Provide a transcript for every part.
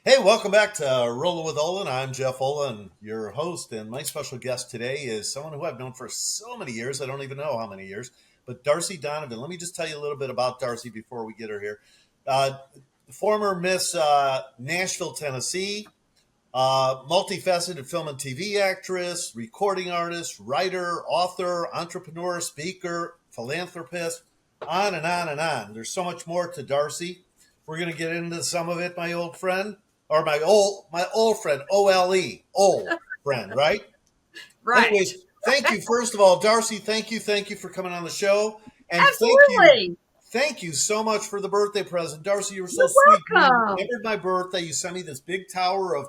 Hey, welcome back to Rolling with Olan. I'm Jeff Olan, your host, and my special guest today is someone who I've known for so many years. I don't even know how many years, but Darcy Donovan. Let me just tell you a little bit about Darcy before we get her here. Uh, Former Miss Nashville, Tennessee, multifaceted film and TV actress, recording artist, writer, author, entrepreneur, speaker, philanthropist, on and on and on. There's so much more to Darcy. We're going to get into some of it, my old friend, or my old friend, old friend, right? Right. Anyways, thank you. First of all, Darcy, thank you for coming on the show. And Absolutely. thank you so much for the birthday present. Darcy, you were so You're sweet. You welcome. remembered my birthday. You sent me this big tower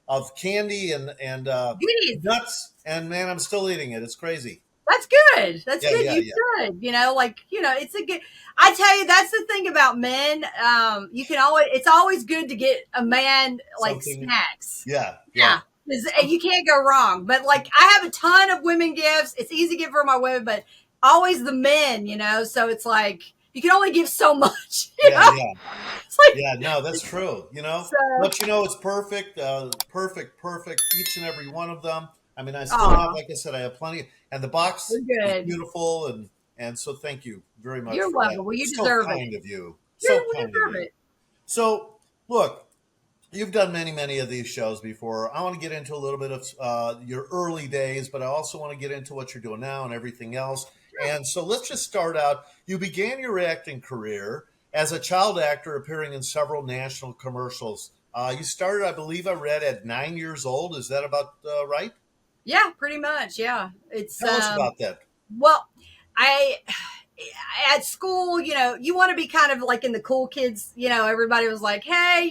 of candy and Goodies. nuts. And man, I'm still eating it. It's crazy. That's good. That's Yeah, good. yeah, You yeah. should. It's a good. I tell you, that's the thing about men. You can always. It's always good to get a man like Something. snacks. Yeah, yeah. Yeah. 'Cause you can't go wrong. But like, I have a ton of women gifts. It's easy to give for my women, but always the men. So it's like you can only give so much. Yeah, yeah. It's like Yeah, no, that's true. so. But it's perfect, perfect. Each and every one of them. I mean, I still have, Aw, like I said, I have plenty, and the box we're is good. beautiful, and so thank you very much You're for that. welcome. Well, you So deserve it. kind of you. So You kind of deserve you. it. So look, you've done many of these shows before. I want to get into a little bit of your early days, but I also want to get into what you're doing now and everything else. And so let's just start out. You began your acting career as a child actor, appearing in several national commercials. You started, I believe, I read at 9 years old. Is that about right? Yeah, pretty much. Yeah. It's Tell us about that. well, I at school, you want to be kind of like in the cool kids, everybody was like, "Hey,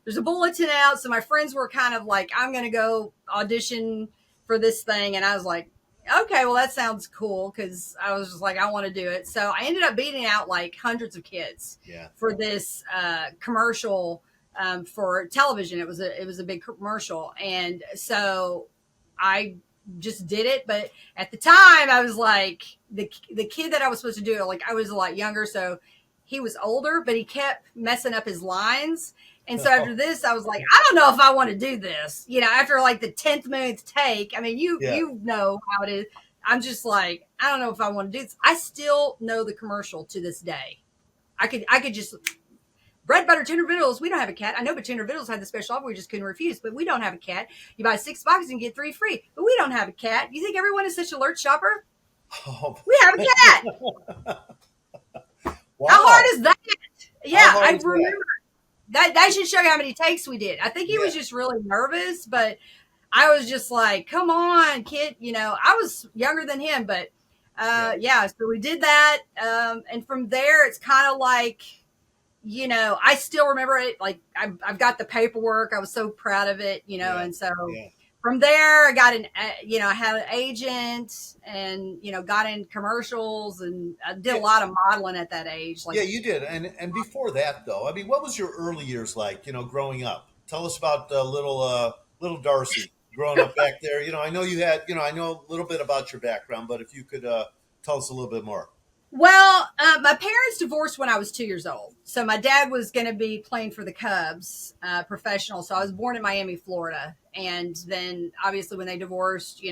there's a bulletin out." So my friends were kind of like, "I'm going to go audition for this thing." And I was like, "Okay, well that sounds cool," cuz I was just like, "I want to do it." So I ended up beating out like hundreds of kids Yeah. for this commercial for television. It was a big commercial, and so I just did it. But at the time, I was like the kid that I was supposed to do it. Like I was a lot younger, so he was older, but he kept messing up his lines. And so after this, I was like, I don't know if I want to do this. After like the 10th millionth take. I mean, you Yeah. you know how it is. I'm just like, I don't know if I want to do this. I still know the commercial to this day. I could just bread, butter, tender vittles. We don't have a cat. I know, but tender vittles had the special offer. We just couldn't refuse. But we don't have a cat. You buy 6 boxes and get 3 free. But we don't have a cat. You think everyone is such an alert shopper? Oh, We have a cat. How hard wow. is that? How Yeah, hard I is that? remember that should show you how many takes we did. I think he Yeah. was just really nervous, but I was just like, come on, kid. I was younger than him, but Yeah. yeah, so we did that. And from there, it's kind of like, I still remember it. Like I've got the paperwork. I was so proud of it, Yeah. and so Yeah. from there I got I had an agent and, got in commercials and I did a Yeah. lot of modeling at that age. Like, Yeah, you did. And before that, though, I mean, what was your early years like? Growing up. Tell us about little Darcy growing up back there. I know you had. I know a little bit about your background, but if you could tell us a little bit more. well, my parents divorced when I was 2 years old. So my dad was going to be playing for the Cubs, professional. So I was born in Miami, Florida. And then obviously when they divorced,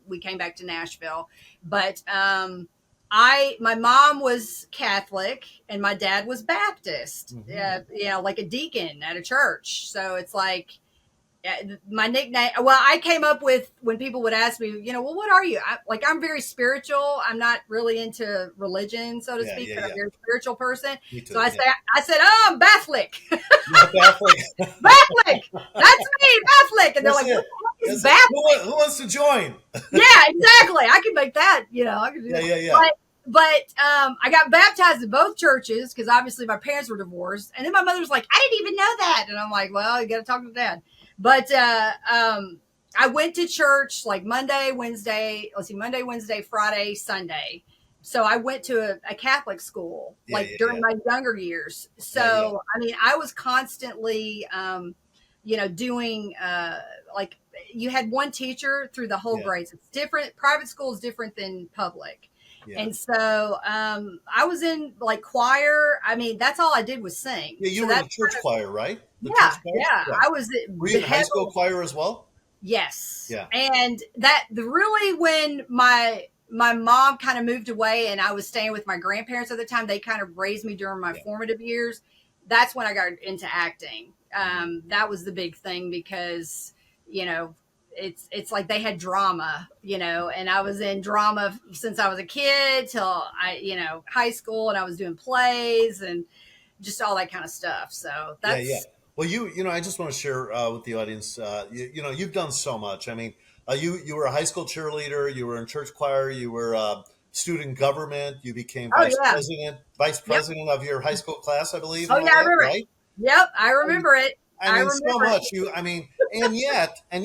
we came back to Nashville. But my mom was Catholic and my dad was Baptist, Hmm. like a deacon at a church. So it's like, my nickname, well, I came up with, when people would ask me, well, what are you? I'm very spiritual. I'm not really into religion, so to Yeah, speak, yeah, but I'm a yeah. very spiritual person. Me So too. I Yeah. say, oh, I'm Catholic. Yeah, Catholic. Catholic. That's me, Catholic. And they're That's like, what it. the heck is That's it. Catholic? Who wants to join? Yeah, exactly. I could make that, I could do Yeah, that. yeah, yeah. But I got baptized in both churches because obviously my parents were divorced. And then my mother was like, I didn't even know that. And I'm like, well, you got to talk to dad. But I went to church like Monday, Wednesday, Friday, Sunday. So I went to a Catholic school Yeah, like yeah, during yeah. my younger years. Yeah, yeah. So, I mean, I was constantly, doing like you had one teacher through the whole Yeah. grades. It's different. Private school is different than public. Yeah. And so I was in like choir. I mean, that's all I did was sing. Yeah, you So were in that's the church choir, right? The yeah, church choir? yeah. Yeah. I was Were you in high school heavily. choir as well? Yes. Yeah. And that the really when my mom kind of moved away and I was staying with my grandparents at the time, they kind of raised me during my Yeah. formative years. That's when I got into acting. Mhm. That was the big thing because, you know, it's like they had drama, you know, and I was in drama since I was a kid till high school, and I was doing plays and just all that kind of stuff. So Yeah, yeah. that's Well, I just want to share with the audience. You've done so much. I mean, you were a high school cheerleader. You were in church choir. You were student government. You became oh yeah. vice Yep. president of your high school class, I believe, Oh and all yeah, I that. remember it. Right? Yep, I I mean, remember it. I I mean, so remember much. it. And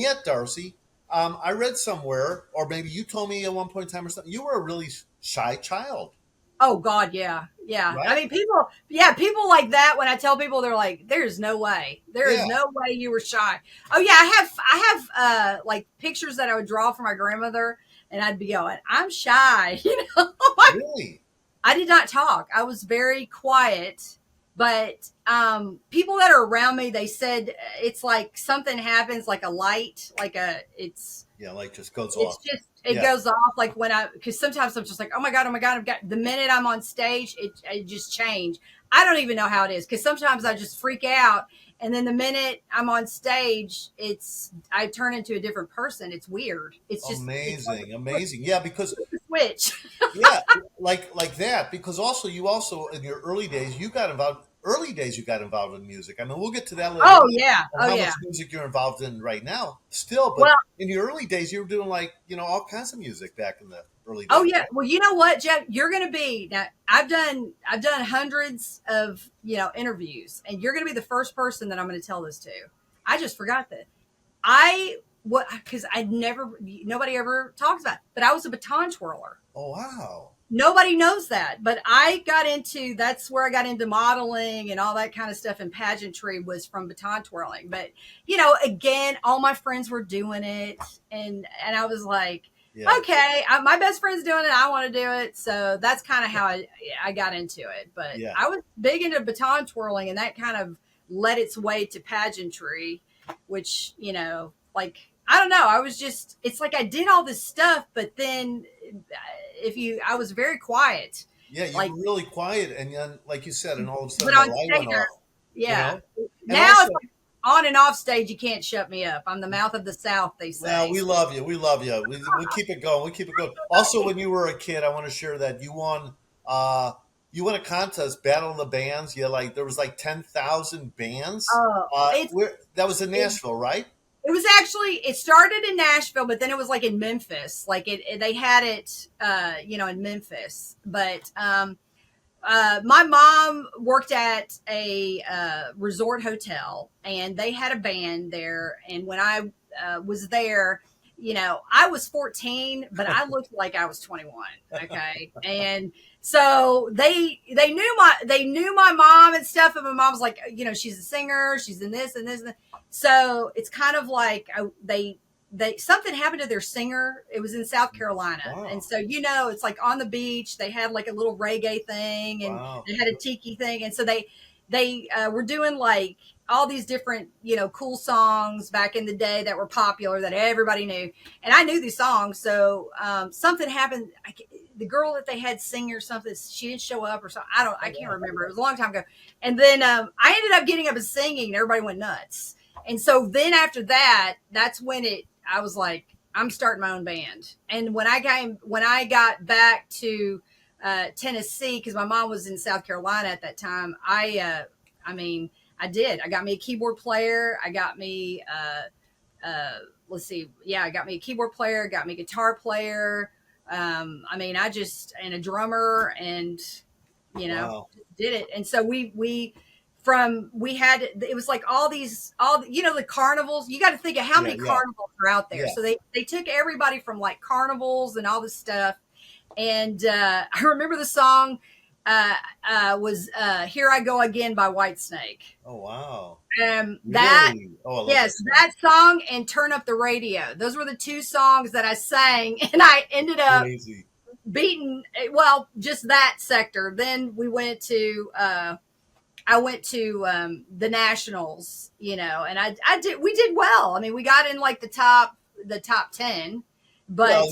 yet, Darcy, I read somewhere, or maybe you told me at one point in time or something, you were a really shy child, Oh God, yeah, yeah. I right? mean, people like that. When I tell people, they're like, "There's no way. There is Yeah. no way you were shy." Oh yeah, I have like pictures that I would draw for my grandmother, and I'd be going, "I'm shy," you know. Really? I did not talk. I was very quiet. But people that are around me, they said it's like something happens, like a light, Yeah, like just goes it's off. just it Yeah. goes off like when I because sometimes I'm just like, oh my god, I've got the minute I'm on stage, it just changed. I don't even know how it is because sometimes I just freak out, and then the minute I'm on stage, I turn into a different person. It's weird. It's like Amazing, amazing. Yeah, because a switch. yeah, like that. Because also you also in your early days you got involved. Early days you got involved in music. I mean, we'll get to that later Oh on, yeah, on oh how yeah. much music you're involved in right now. Still, but Well, in your early days you were doing like all kinds of music back in the early oh days, yeah. right? Well, you know what, Jeff? You're gonna be now. I've done hundreds of interviews, and you're gonna be the first person that I'm gonna tell this to. I just forgot that I what because I'd never nobody ever talks about it, but I was a baton twirler. Oh wow. Nobody knows that, but that's where I got into modeling and all that kind of stuff, and pageantry was from baton twirling. But again, all my friends were doing it, and I was like, Yeah, okay, my best friend's doing it, I want to do it. So that's kind of how I got into it. But yeah. I was big into baton twirling, and that kind of led its way to pageantry, which like I don't know. I was just, it's like I did all this stuff, but then I was very quiet. Yeah, you Like, were really quiet, and then, like you said, and all of a but sudden the on light stage, went off. You yeah. know, and Now also, it's like on and off stage, you can't shut me up. I'm the mouth of the South, they well, say. we love you. We love you. We'll keep it going. We keep it going. Also, when you were a kid, I want to share that you won. Uh, you won a contest, Battle of the Bands. You there was like 10,000 bands. Oh, That was in it, Nashville, right? it was actually, it started in Nashville, but then it was like in Memphis. Like they had it, in Memphis. But my mom worked at a resort hotel, and they had a band there. And when I was there, I was 14, but I looked like I was 21. Okay, and so they knew my mom and stuff, and my mom was like, she's a singer, she's in this and this. And that. So it's kind of like they something happened to their singer. It was in South Carolina, and Wow, so it's like on the beach. They had like a little reggae thing, and wow. they had a tiki thing, and so they were doing like all these different cool songs back in the day that were popular that everybody knew, and I knew these songs. So something happened. The girl that they had sing or something, she didn't show up or something. I Oh can't wow. remember. It was a long time ago, and then I ended up getting up and singing, and everybody went nuts. And so then after that, that's when I was like, I'm starting my own band. And when I got back to Tennessee, because my mom was in South Carolina at that time, I mean, I did. I got me a keyboard player. I got me, let's see, yeah, I got me a keyboard player. Got me a guitar player. I mean, and a drummer, and you know, Wow. did it. And so we had it was like the carnivals. You got to think of how Yeah, many yeah, carnivals are out there. yeah. So they took everybody from like carnivals and all this stuff. And I remember the song was "Here I Go Again" by Whitesnake. Oh wow. That Really? Oh, I love that Yes, song. that song and "Turn Up the Radio." Those were the two songs that I sang, and I ended up Crazy. beaten. Well, just that sector. Then we went to. I went to the nationals, and I did. We did well. I mean, we got in like the top 10, Well, but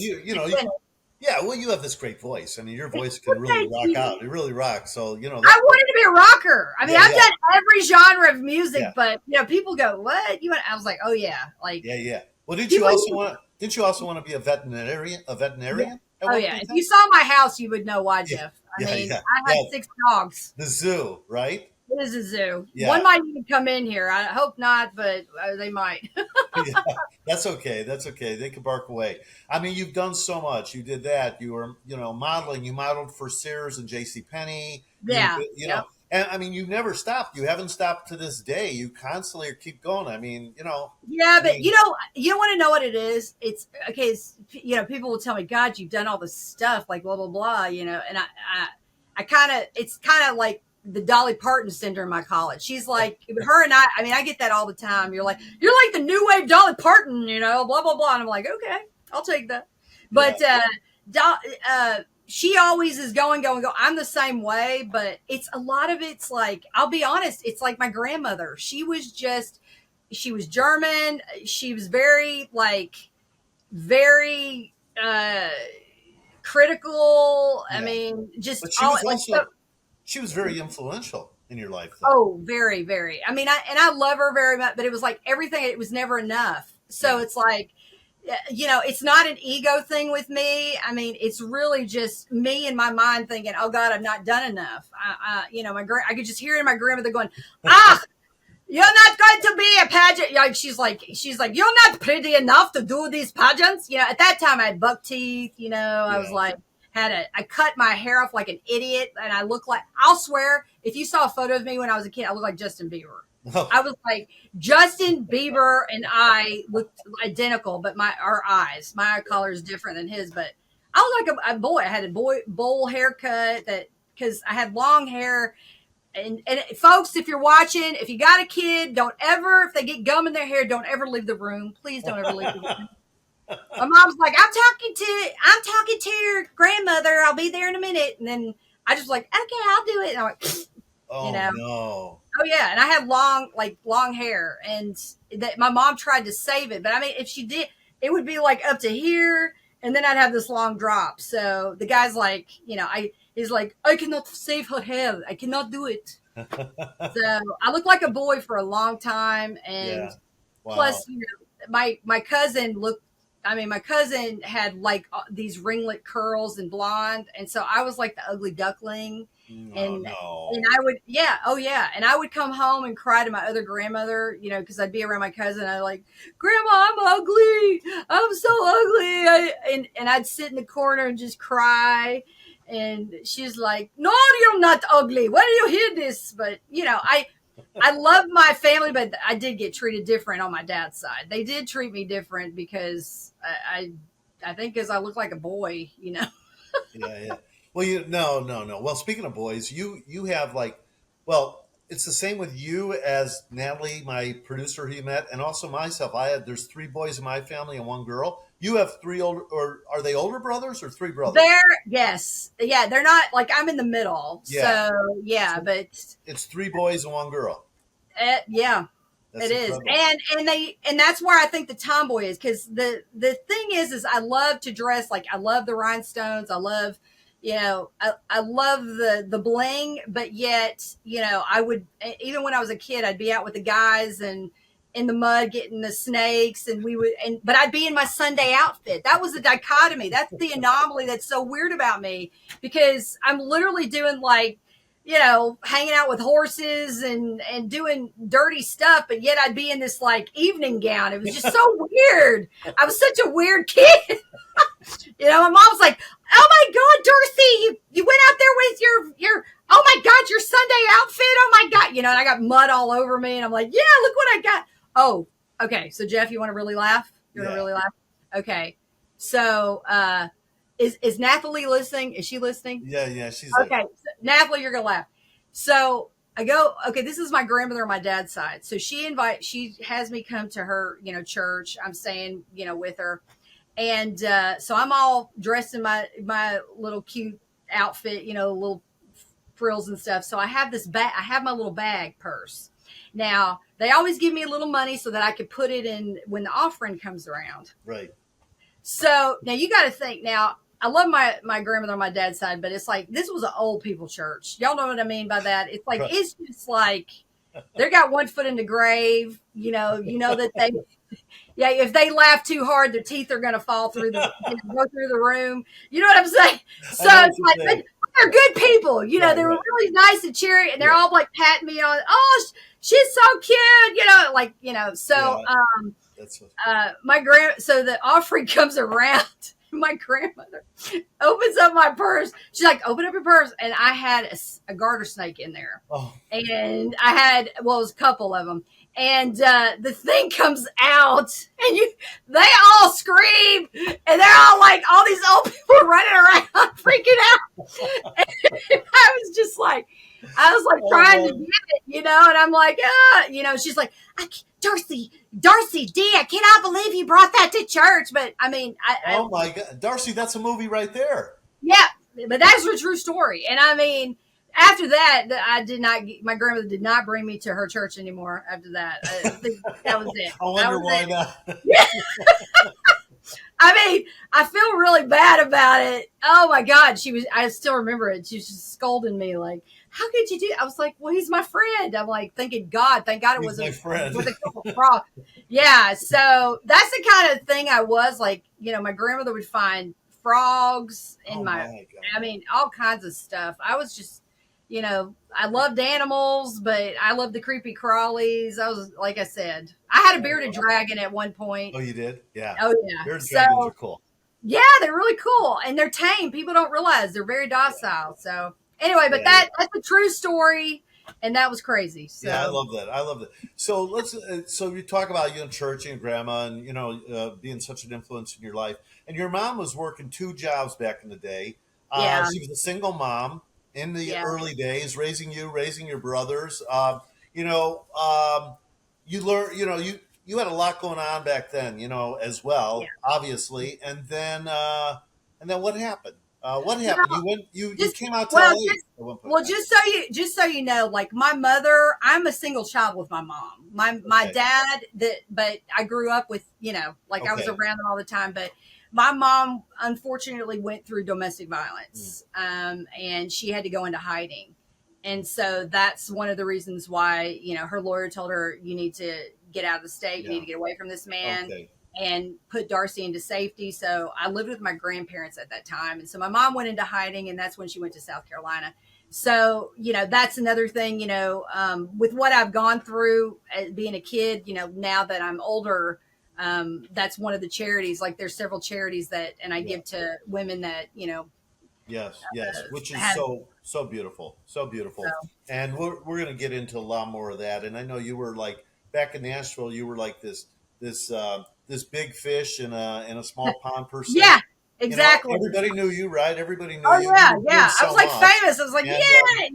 yeah. Well, you have this great voice. I mean, your voice can really thank rock out. you. It really rocks. So I wanted to be a rocker. I mean, yeah, I've yeah, done every genre of music, yeah, but people go, "What you want?" I was like, "Oh yeah!" Like yeah, yeah. Well, people. didn't you also want to be a veterinarian? A Yeah. veterinarian at Oh one yeah. point If in you time? saw my house, you would know why, Yeah, Jeff. I yeah, mean, yeah, I had yeah. 6 dogs. The zoo, right? It is a zoo. One Yeah. might even come in here. I hope not, but they might. Yeah, that's okay. That's okay. They can bark away. I mean, you've done so much. You did that. You were, modeling. You modeled for Sears and J.C. Penney. Yeah. Yep. And I mean, you've never stopped. You haven't stopped to this day. You constantly keep going. I mean, Yeah, I but mean, you want to know what it is? It's okay. People will tell me, "God, you've done all this stuff, like blah blah blah," and I kind of, it's kind of like the Dolly Parton syndrome I call it. She's like, her and I mean, I get that all the time. You're like the new wave Dolly Parton, blah blah blah, and I'm like, okay, I'll take that. yeah, But she always is going, going, going. I'm the same way, but it's a lot of it's like, I'll be honest, it's like my grandmother. She was German. She was very very critical. I yeah. mean, just But she all was like so. also she was very influential in your life, though. Oh, very, very. I mean, I love her very much, but it was like everything. It was never enough. So Yeah, it's like, it's not an ego thing with me. I mean, it's really just me in my mind thinking, "Oh God, I've not done enough." I could just hear it in my grandmother going, "Ah, you're not going to be a pageant." Like she's like, "You're not pretty enough to do these pageants." At that time I had buck teeth. I was yeah. like, I cut my hair off like an idiot, and I look like, I'll swear, if you saw a photo of me when I was a kid, I looked like Justin Bieber. I was like, Justin Bieber and I looked identical, but our eyes, my eye color is different than his. But I was like a boy. I had a bowl haircut because I had long hair. And folks, if you're watching, if you got a kid, don't ever, if they get gum in their hair, don't ever leave the room. Please don't ever leave the room. My mom's like, I'm talking to your grandmother. I'll be there in a minute. And then I just like, okay, I'll do it. And I'm like, you Oh know, no. oh yeah. And I had long hair, and that my mom tried to save it. But I mean, if she did, it would be like up to here. And then I'd have this long drop. So the guy's like, he's like, I cannot save her hair. I cannot do it. So I looked like a boy for a long time. And Yeah. Wow. plus, my cousin looked, I mean, my cousin had like these ringlet curls and blonde. And so I was like the ugly duckling. No, And no. I would, yeah, oh yeah. And I would come home and cry to my other grandmother, because I'd be around my cousin. I like, Grandma, I'm ugly. I'm so ugly. And I'd sit in the corner and just cry. And she's like, no, you're not ugly. Why do you hear this? But, I love my family, but I did get treated different on my dad's side. They did treat me different because I think because I look like a boy. Yeah, yeah. Well, no, no, no. Well, speaking of boys, you have well, it's the same with you as Natalie, my producer who you met, and also myself. There's three boys in my family and one girl. You have three older, or are they older brothers or three brothers? Yes, yeah, they're not like, I'm in the middle, Yeah. so yeah, So but it's three boys and one girl. yeah, That's it is, incredible. and that's where I think the tomboy is, because the thing is I love to dress, like I love the rhinestones, I love, I love the bling, but yet, I would, even when I was a kid, I'd be out with the guys and in the mud getting the snakes, and but I'd be in my Sunday outfit. That was the dichotomy. That's the anomaly that's so weird about me, because I'm literally doing like, hanging out with horses and doing dirty stuff, but yet I'd be in this like evening gown. It was just so weird. I was such a weird kid. My mom's like, "Oh my God, Darcy, you went out there with your oh my God, your Sunday outfit. Oh my God." And I got mud all over me, and I'm like, "Yeah, look what I got." Oh, okay. So Jeff, you want to really laugh? You want to Yeah. really laugh? Okay. So, is Nathalie listening? Is she listening? Yeah, yeah. She's there. Okay. So, Nathalie, you're gonna laugh. So I go, okay, this is my grandmother on my dad's side. So she has me come to her, church. I'm staying, with her. And so I'm all dressed in my little cute outfit, little frills and stuff. So I have this bag. I have my little bag purse. Now they always give me a little money so that I could put it in when the offering comes around. Right. So now you got to think. Now I love my grandmother on my dad's side, but it's like this was an old people church. Y'all know what I mean by that? It's like Right. it's just like they got one foot in the grave. That they yeah, if they laugh too hard, their teeth are going to fall through go through the room. You know what I'm saying? I So know what it's you're like, saying. they're good people. Right, They were right. really nice and cheery, and they're Yeah. all like patting me on. Oh, she's so cute. So Yeah. That's what. so the offering comes around. My grandmother opens up my purse. She's like, "Open up your purse," and I had a garter snake in there, Oh. and I had it was a couple of them, and the thing comes out, and they all scream, and they're all like, all these old people running around, freaking out. And I was like Oh trying to boy. get it, and I'm like, she's like, Darcy D, I cannot believe you brought that to church. But I mean, Oh my God, Darcy, that's a movie right there. yeah, but that's a true story. And I mean, after that, my grandmother did not bring me to her church anymore after that. I think that was it. I That wonder was why it. not. Yeah. I mean, I feel really bad about it. Oh my God. I still remember it. She was just scolding me like, how could you do that? I was like, well, he's my friend. I'm like, thank God it He's my wasn't friend. with a couple frogs. Yeah. So that's the kind of thing I was like, my grandmother would find frogs in Oh my, my God. I mean, all kinds of stuff. I was just, I loved animals, but I loved the creepy crawlies. I was, like I said, I had a Oh, bearded wow. dragon at one point. Oh, you did? Yeah. Oh yeah. Bearded dragons are So cool. yeah, they're really cool and they're tame. People don't realize they're very docile. So anyway, but Yeah, yeah. that's a true story, and that was crazy. Yeah, I So love that. I love that. So let's. So you talk about you in church and your grandma, and being such an influence in your life. And your mom was working two jobs back in the day. yeah, She was a single mom in the yeah, early days, raising you, raising your brothers. You know, you learn. You had a lot going on back then. As yeah. well, obviously. And then what happened? What happened? Well, You went. You just came out to well, LA at one point in well, time. just so you know, like my mother, I'm a single child with my mom. My Okay. dad, but I grew up with like I was Okay. around them all the time. But my mom unfortunately went through domestic Mm. violence, and she had to go into hiding, and so that's one of the reasons why her lawyer told her you need to get out of the state, you need Yeah. to get away from this man Okay. and put Darcy into safety. So I lived with my grandparents at that time. And so my mom went into hiding, and that's when she went to South Carolina. So, that's another thing, with what I've gone through being a kid, now that I'm older, that's one of the charities. Like there's several charities and I Yeah. give to women that, Yes, yes, which is have, so beautiful, so beautiful. so And we're gonna get into a lot more of that. And I know you were like back in Nashville, you were like this big fish in a small pond per se. yeah, exactly. Everybody knew you, right? Everybody knew Oh you. yeah, You were doing yeah. I was so like much. famous. I was like, And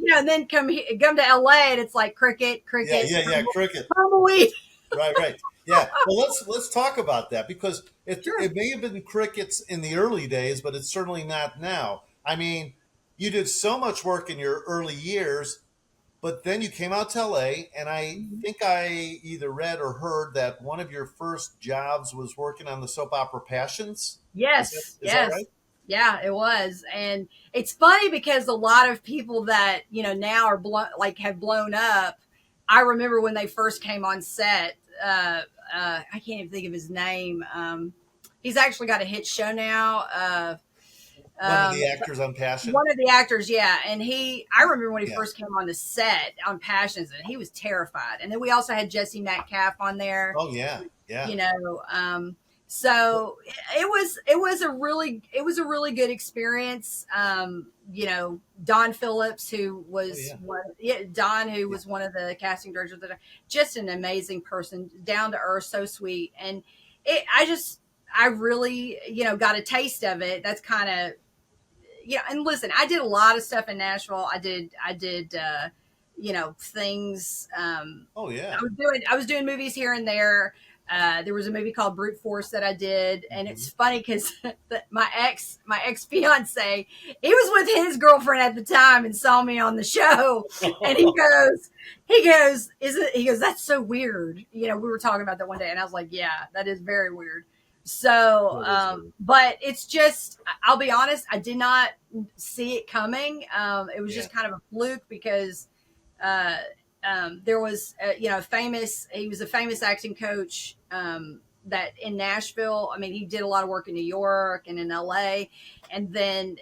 yeah, and then come to LA, and it's like cricket, yeah, cricket, yeah, yeah, cricket. tumbleweed. Right, right. Yeah. Well, let's talk about that because it Sure. it may have been crickets in the early days, but it's certainly not now. I mean, you did so much work in your early years, but then you came out to LA, and I think I either read or heard that one of your first jobs was working on the soap opera Passions. Is that Yes, is that yes. right? Yeah, it was. And it's funny because a lot of people that, now are have blown up. I remember when they first came on set, I can't even think of his name. He's actually got a hit show now. One of Um, the actors on Passion. one of the actors, yeah. And I remember when he Yeah. first came on the set on Passions, and he was terrified. And then we also had Jesse Metcalf on there, Oh yeah, yeah, you know so it was a really good experience. Don Phillips, who oh was yeah, one yeah, Don, who yeah, was one of the casting directors, just an amazing person, down to earth, so sweet. And I really got a taste of it. That's kind of and listen, I did a lot of stuff in Nashville. I did things. oh I yeah, was doing movies here and there. There was a movie called Brute Force that I did, and Mm-hmm. it's funny because my ex fiance, he was with his girlfriend at the time and saw me on the show, and he goes, that's so weird. We were talking about that one day, and I was like, yeah, that is very weird. So, That is weird. but it's just, I'll be honest, I did not see it coming. It was Yeah. just kind of a fluke because uh, there was, he was a famous acting coach that in Nashville. I mean, he did a lot of work in New York and in LA. And then,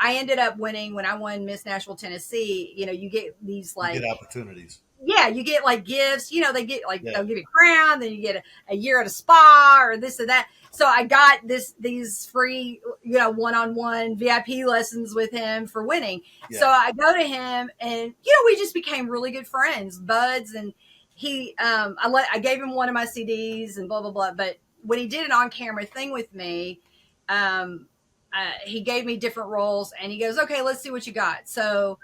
I ended up winning when I won Miss Nashville, Tennessee. You get these You get like, opportunities. yeah, you get like gifts, they get like, Yeah. they'll give you a crown, then you get a year at a spa or this or that. So I got these free, one-on-one VIP lessons with him for winning. Yeah. So I go to him and, we just became really good friends, buds. And I gave him one of my CDs and blah, blah, blah. But when he did an on-camera thing with me, he gave me different roles and he goes, okay, let's see what you got. So,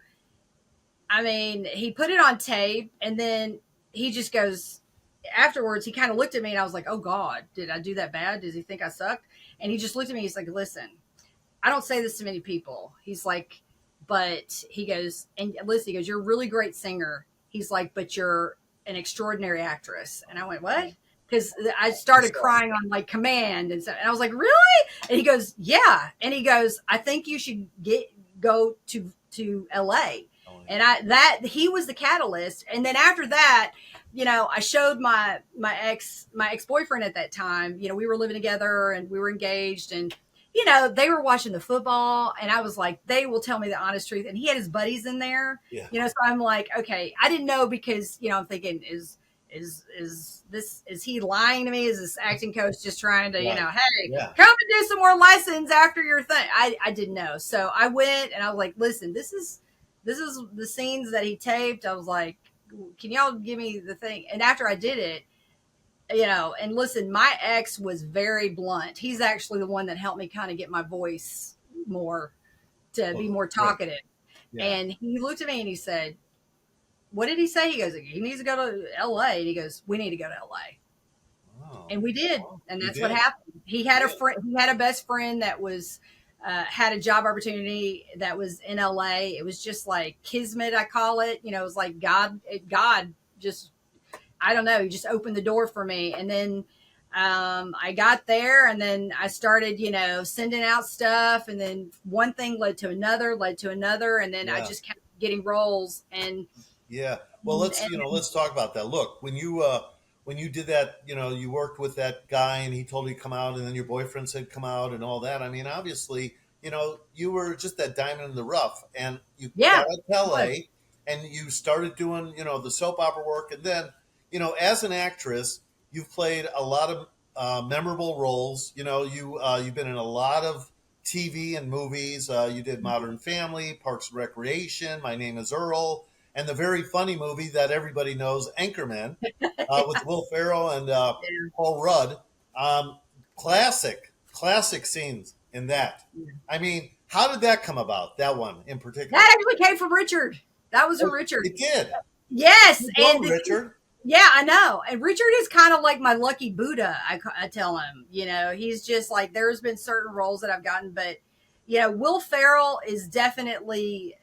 I mean, he put it on tape and then he just goes, afterwards, he kind of looked at me and I was like, oh God, did I do that bad? Does he think I sucked? And he just looked at me. He's like, listen, I don't say this to many people. He's like, but he goes, and listen, he goes, you're a really great singer. He's like, but you're an extraordinary actress. And I went, what? Because I started crying on like command. And I was like, really? And he goes, yeah. And he goes, I think you should go to LA. And he was the catalyst. And then after that, I showed my ex-boyfriend at that time, we were living together and we were engaged and, they were watching the football and I was like, they will tell me the honest truth. And he had his buddies in there, Yeah. so I'm like, okay, I didn't know because, I'm thinking is he lying to me? Is this acting coach just trying to, Right. Hey, Yeah. come and do some more lessons after your thing? I didn't know. So I went and I was like, listen, this is the scenes that he taped. I was like, can y'all give me the thing? And after I did it, and listen, my ex was very blunt. He's actually the one that helped me kind of get my voice more to be more talkative. Yeah. And he looked at me and he said, what did he say? He goes, he needs to go to LA. And he goes, we need to go to LA. Oh. And we did. And You that's did. what happened. He had a friend, he had a best friend that was, had a job opportunity that was in LA. It was just like kismet, I call it. It was like God just, I don't know, he just opened the door for me. And then I got there and then I started, sending out stuff. And then one thing led to another. And then I just kept getting roles. And yeah, well, let's talk about that. Look, when you did that, you worked with that guy and he told you to come out and then your boyfriend said come out and all that. I mean, obviously, you were just that diamond in the rough and you got out to LA and you started doing, the soap opera work. And then, as an actress, you've played a lot of memorable roles. You've been in a lot of TV and movies. You did Modern Family, Parks and Recreation, My Name is Earl, and the very funny movie that everybody knows, Anchorman, with Will Ferrell and Paul Rudd. Classic scenes in that. I mean, how did that come about? That one in particular. that actually came from Richard. That was from Richard. It did. Yes. And Richard. Yeah, I know. And Richard is kind of like my lucky Buddha. I tell him, he's just like, there's been certain roles that I've gotten, but Will Ferrell is definitely,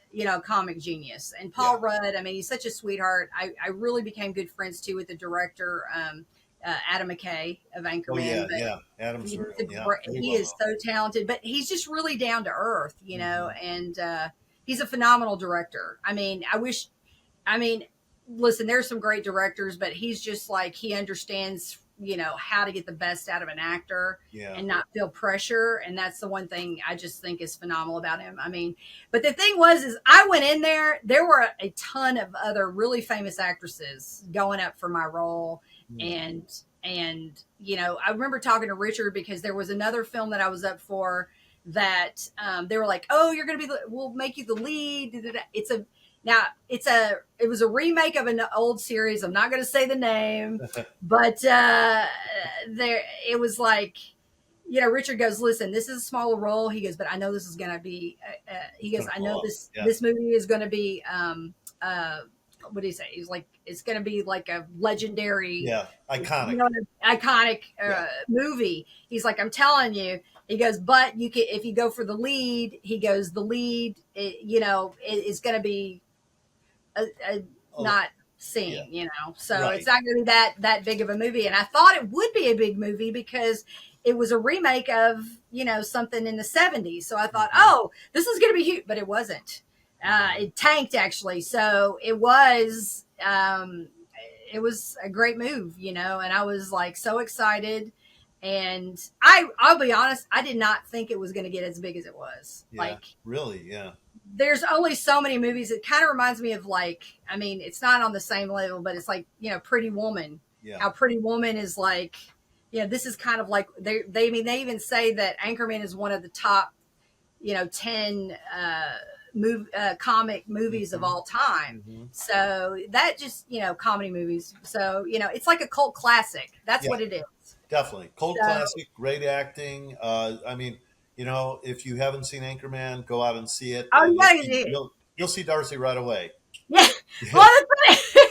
comic genius. And Paul Rudd, I mean, he's such a sweetheart. I really became good friends too with the director, Adam McKay of Anchorman. Oh, yeah. Adam's he is so talented, but he's just really down to earth, and he's a phenomenal director. I mean, listen, there's some great directors, but he's just like, he understands, how to get the best out of an actor and not feel pressure. And that's the one thing I just think is phenomenal about him. I mean, but the thing is I went in there were a ton of other really famous actresses going up for my role. And, I remember talking to Richard because there was another film that I was up for that, they were like, oh, you're going to we'll make you the lead. It was a remake of an old series. I'm not going to say the name, but it was like, Richard goes, listen, this is a smaller role. He goes, but I know this is going to be, he goes, I know this movie is going to be what do you say? He's like, it's going to be like a legendary, Yeah, iconic. iconic Yeah. movie. He's like, I'm telling you. He goes, but you can if you go for the lead. He goes, the lead, is going to be a Oh, not yeah. seen, so it's Right. not going to be that big of a movie. And I thought it would be a big movie because it was a remake of something in the 70s. So I thought, Hmm. oh, this is going to be huge, but it wasn't. It tanked actually. So it was a great move, and I was like so excited. And I'll be honest, I did not think it was going to get as big as it was. Yeah. Like, Really. Yeah. there's only so many movies. It kind of reminds me of, like, I mean, it's not on the same level, but it's like, Pretty Woman. Yeah. How Pretty Woman is like, this is kind of like I mean, they even say that Anchorman is one of the top, 10 comic movies of Hmm. all time. Hmm. So that just, comedy movies. So, it's like a cult classic. That's Yeah. what it is. Definitely. Cold So, classic, great acting. I mean, if you haven't seen Anchorman, go out and see it, oh, and yeah, you did. you'll see Darcy right away. Yeah. Well, that's funny.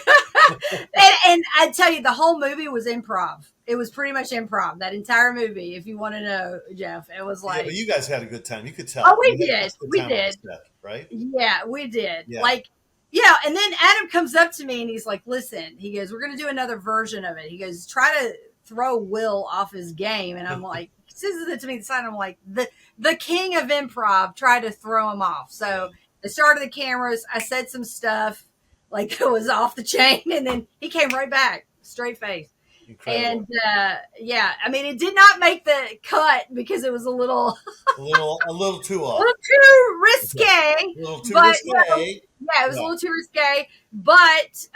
and I tell you, the whole movie was improv. It was pretty much improv. That entire movie, if you want to know, Jeff, it was Yeah, but like, you guys had a good time. You could oh, tell we you had did, such a good we time on the did, set, right? yeah, we did. Yeah. Like, and then Adam comes up to me and he's like, "Listen," he goes, "We're gonna do another version of it." He goes, "Try to throw Will off his game," and I'm like, he says it to me the side. I'm like, the king of improv tried to throw him off. Yeah. So I started the cameras. I said some stuff like it was off the chain, and then he came right back, straight face. Incredible. And I mean, it did not make the cut because it was a little A little too a off. little too Yeah. risque, A little too but risque. yeah, it was a Yeah. little too risque. But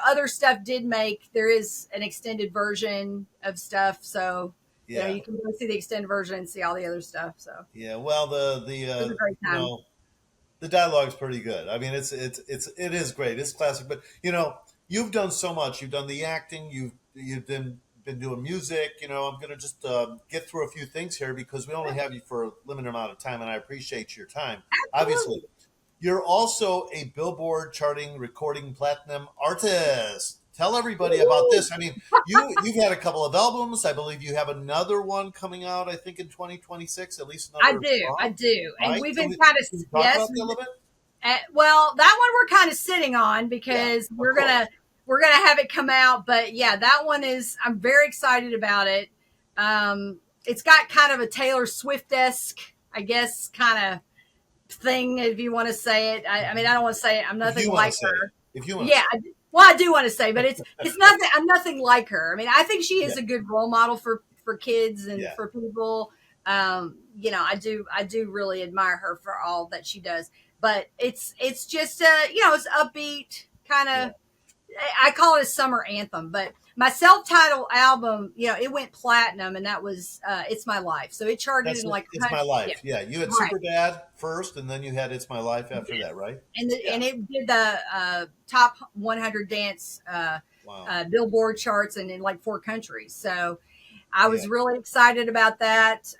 other stuff did make. There is an extended version of stuff, so Yeah. you can go see the extended version and see all the other stuff. So Yeah. Well, it was a great time. the dialogue's pretty good. I mean, it is great. It's classic. But you've done so much. You've done the acting. You've been doing music. I'm gonna just get through a few things here because we only have you for a limited amount of time, and I appreciate your time. Obviously, Absolutely. you're also a Billboard charting recording platinum artist. Tell everybody about this. I mean, you've had a couple of albums. I believe you have another one coming out. I think in 2026, at least I another do, I song, do, and right? we've So been kind of can you talk yes. about that a little bit? Well, that one we're kind of sitting on Yeah, because of course. we're gonna have it come out. But yeah, that one is. I'm very excited about it. It's got kind of a Taylor Swift esque, I guess, kind of thing, if you want to say it. I mean, I don't want to say it. I'm If nothing you want to like say it, her. if you want to Yeah, say well, I do want to say, but it's nothing. I'm nothing like her. I mean, I think she it. is a good role model for kids and Yeah, for people. I do really admire her for all that she does. But it's just it's upbeat kind yeah, of. I call it a summer anthem. But my self-titled album, it went platinum, and that was "It's My Life." So it charted That's in it. like It's My yeah, Life. Yeah, you had right. Super Bad first, and then you had It's My Life after that, right? Yeah. And it did the top 100 dance Wow. Billboard charts and in like 4 countries. So I Yeah. was really excited about that.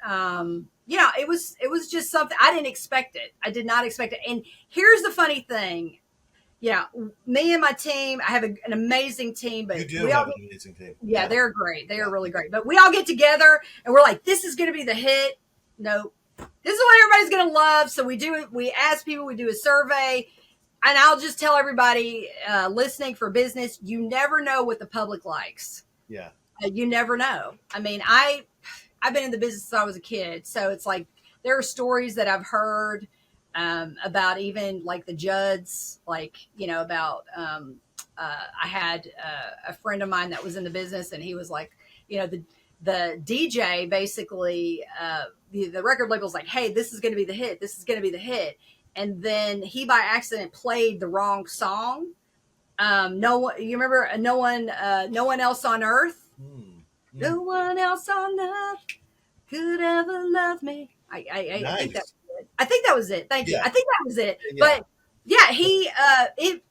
It was just something I didn't expect it. I did not expect it. And here's the funny thing. Me and my team, I have an amazing team, but You do we all have an amazing team. yeah, Yeah. they're great. They Yeah. are really great. But we all get together and we're like, this is going to be the hit. No, this is what everybody's going to love. So we do it. We ask people, we do a survey. And I'll just tell everybody listening for business, you never know what the public likes. Yeah. You never know. I mean, I've been in the business since I was a kid. So it's like there are stories that I've heard about even like the Judds, like, about I had a friend of mine that was in the business, and he was like, the DJ basically, the record label's like, hey, this is going to be the hit. This is going to be the hit. And then he by accident played the wrong song. No one, you remember? No one else on earth. Hmm. Hmm. No one else on earth could ever love me. I think that Nice. was it. I think that was it. Thank you. Yeah. I think that was it. Yeah. But yeah, it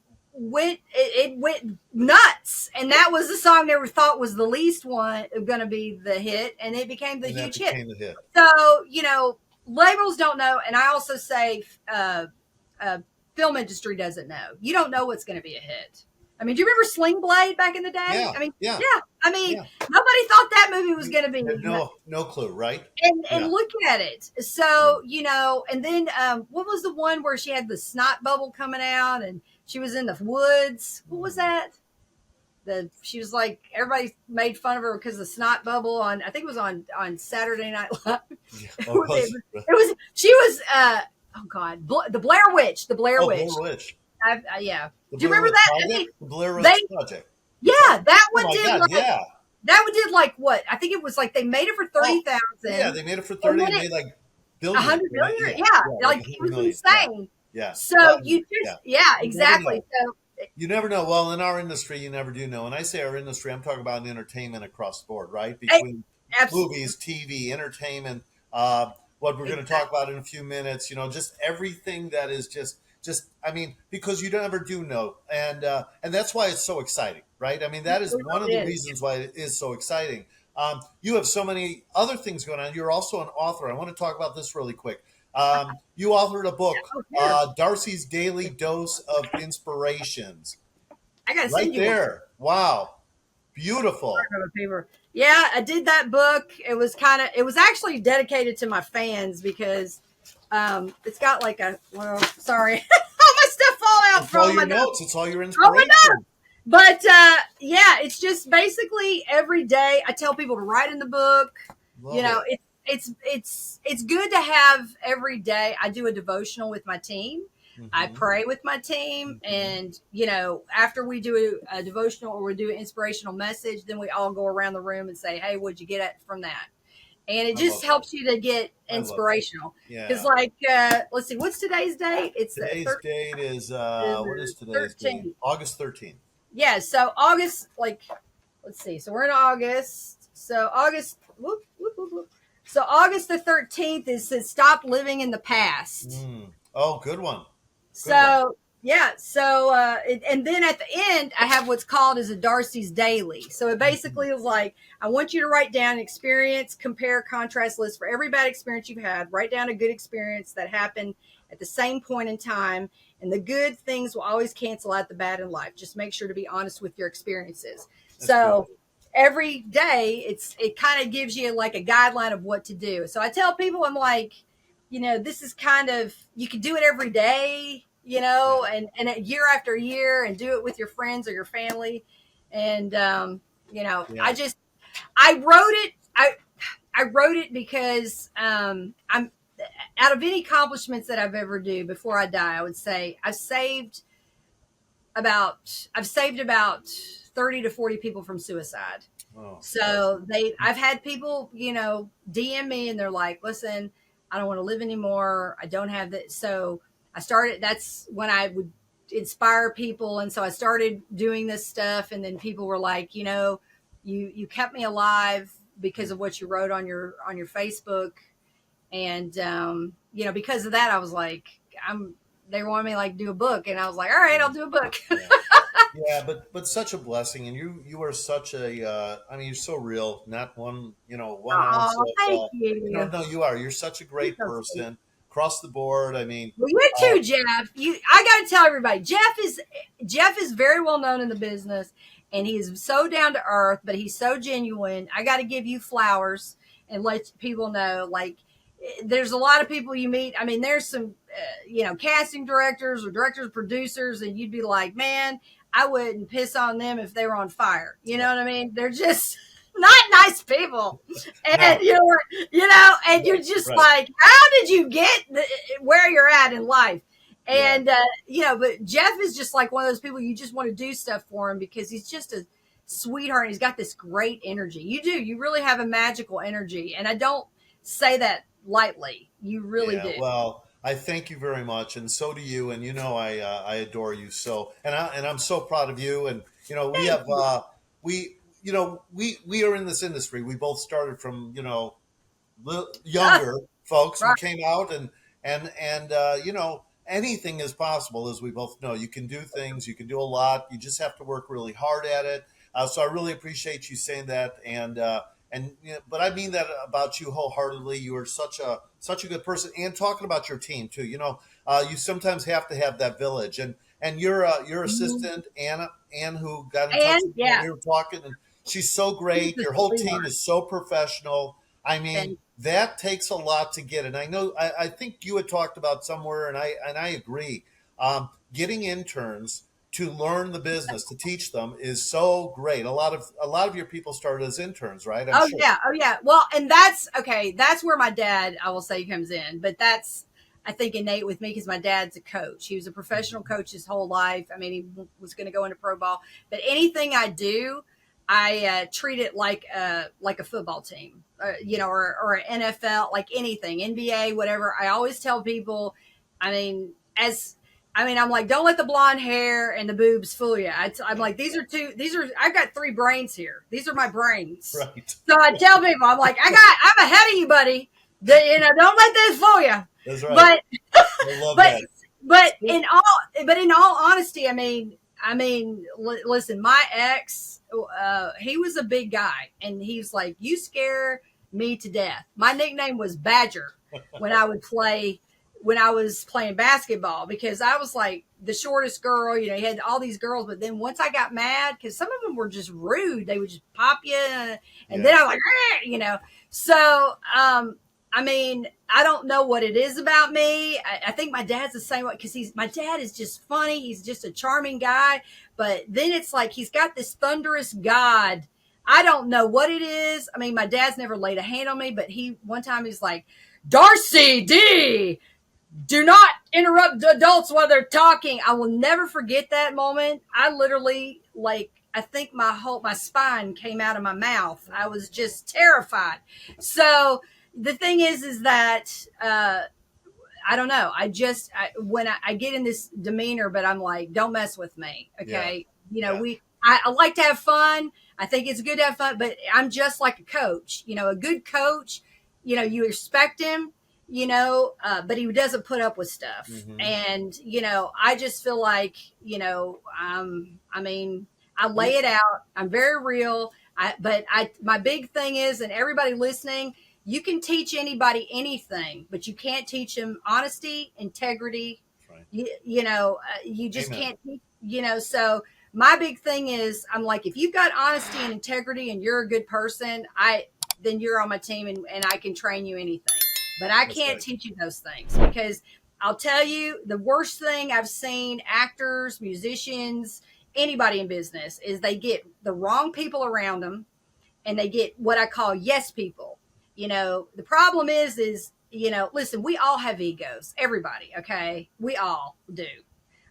went nuts, and that was the song they were thought was the least one going to be the hit, and it became the And that huge hit. became the hit. So labels don't know, and I also say film industry doesn't know. You don't know what's going to be a hit. I mean, do you remember Sling Blade back in the day? Yeah, I mean, yeah, yeah. I mean, yeah. nobody thought that movie was going to be. Had no clue, right? And Yeah. look at it. So and then what was the one where she had the snot bubble coming out and she was in the woods? What was that? She was like everybody made fun of her because of the snot bubble on. I think it was on Saturday Night Live. Yeah. it, Oh, was, it was she was oh god, the Blair Witch, the Blair oh, Witch. Blair Witch. Yeah. The Do you Blair remember Witch that? I Project? mean, The Blair Witch they Project. yeah, that Oh one my did God, like yeah. that one did like what? I think it was like they made it for Oh, 30,000. yeah, they made it for 30 and then made like a billions. hundred They made, million, yeah, yeah, yeah, like like it 100 was million. Yeah, insane. yeah. So Well, you yeah. just, yeah, You never exactly. know. So You never know. Well, in our industry, you never do know. When I say our industry, I'm talking about entertainment across the board, right? eh, Between absolutely, movies, TV, entertainment, what we're going to talk exactly. about in a few minutes, just everything that is just, I mean, because you never do know. And that's why it's so exciting, right? I mean, It that is one of the really is. reasons why it is so exciting. You have so many other things going on. You're also an author. I want to talk about this really quick. You authored a book, Oh, here, Darcy's Daily Dose of Inspirations. I gotta Right send you one. there. Wow. Beautiful. Paper. Yeah, I did that book. It was actually dedicated to my fans because it's got like sorry, all my stuff fall out It's all from your my notes. notes. It's all your Oh my inspiration. But yeah, it's just basically every day I tell people to write in the book. You Love know, it. it's good to have every day. I do a devotional with my team. I Mm-hmm. pray with my team, Mm-hmm. and after we do a devotional or we do an inspirational message, then we all go around the room and say, "Hey, what'd you get from that?" And it I just love that. helps you to get I love that. inspirational. Because, Yeah. like, let's see, what's today's date? It's Today's date is what is the today's date? 13th. August 13th. Yeah, so August, like, let's see. So we're in August. So August, whoop, whoop, whoop, whoop. So August the 13th is to stop living in the past. Mm. Oh, good one. Good one. So yeah, so and then at the end, I have what's called as a Darcy's Daily. So it Mm-hmm. basically is like I want you to write down an experience, compare, contrast list for every bad experience you've had. Write down a good experience that happened at the same point in time, and the good things will always cancel out the bad in life. Just make sure to be honest with your experiences. That's good. So every day, it kind of gives you like a guideline of what to do. So I tell people, I'm like, this is kind of, you can do it every day, Yeah. and year after year, and do it with your friends or your family. And, Yeah. I wrote it. I wrote it because, I'm out of any accomplishments that I've ever do before I die, I would say I've saved about 30 to 40 people from suicide. Oh, Darcy. So I've had people, DM me and they're like, listen, I don't want to live anymore. I don't have that. So that's when I would inspire people. And so I started doing this stuff. And then people were like, you kept me alive because of what you wrote on your Facebook. And, because of that, I was like, they wanted me to like do a book. And I was like, all right, I'll do a book. Yeah. Yeah, but such a blessing, and you are such a. I mean, you're so real. Not one ounce Oh, of. thank you. No, you are. You're such a You're great so sweet. person across the board. I mean, Well, you too, Jeff. I got to tell everybody, Jeff is very well known in the business, and he is so down to earth, but he's so genuine. I got to give you flowers and let people know, like, there's a lot of people you meet. I mean, there's some, casting directors or directors, producers, and you'd be like, man, I wouldn't piss on them if they were on fire. You know right, what I mean? They're just not nice people, and no, and you're right, just right, like, how did you get where you're at in life? yeah, And but Jeff is just like one of those people you just want to do stuff for him because he's just a sweetheart. And he's got this great energy. You really have a magical energy, and I don't say that lightly. You really yeah. do. Well, I thank you very much, and so do you. And I adore you so, and I'm so proud of you. And we Thank have you. we are in this industry. We both started from Ah, younger folks. We right. came out and anything is possible, as we both know. You can do things. You can do a lot. You just have to work really hard at it. So I really appreciate you saying that. and but I mean that about you wholeheartedly. You are such a good person, and talking about your team too. You sometimes have to have that village, and your Mhm. assistant Ann who got in touch And with me when yeah, we were talking, and she's so he's great. a Your whole team sweetheart. is so professional. I mean, And that takes a lot to get. And I know I think you had talked about somewhere, and I agree. Getting interns to learn the business, to teach them, is so great. A lot of your people started as interns, right? I'm oh sure. yeah, oh yeah. Well, and that's okay. That's where my dad, I will say, comes in. But that's, I think, innate with me because my dad's a coach. He was a professional Mhm. coach his whole life. I mean, he was going to go into pro ball. But anything I do, I treat it like a football team, or an NFL, like anything, NBA, whatever. I always tell people, I mean, as I mean, I'm like, don't let the blonde hair and the boobs fool you. I'm like, I've got three brains here. These are my brains. Right. So I tell people, I'm ahead of you, buddy. Don't let this fool you. That's right. But, I love but, that. but So, in all honesty, listen, my ex, he was a big guy, and he's like, you scare me to death. My nickname was Badger when I would play when I was playing basketball because I was like the shortest girl. He had all these girls, but then once I got mad, because some of them were just rude, they would just pop you, and yeah. then I'm like, So, I don't know what it is about me. I think my dad's the same way because my dad is just funny. He's just a charming guy, but then it's like he's got this thunderous God. I don't know what it is. I mean, my dad's never laid a hand on me, but one time he's like, Darcy D, do not interrupt the adults while they're talking. I will never forget that moment. I literally, like, I think my spine came out of my mouth. I was just terrified. So the thing is that I don't know. When I get in this demeanor, but I'm like, don't mess with me, Yeah. okay? Yeah. I like to have fun. I think it's good to have fun, but I'm just like a coach. A good coach. You respect him. But he doesn't put up with stuff, Hmm. and I just feel like I mean, I lay it out. I'm very real. My big thing is, and everybody listening, you can teach anybody anything, but you can't teach them honesty, integrity. That's right. You just Amen. can't teach, so my big thing is I'm like, if you've got honesty and integrity and you're a good person, then you're on my team, and I can train you anything. But I That's can't right. teach you those things because I'll tell you the worst thing I've seen actors, musicians, anybody in business is they get the wrong people around them and they get what I call yes people. The problem is, listen, we all have egos. Everybody, okay? We all do.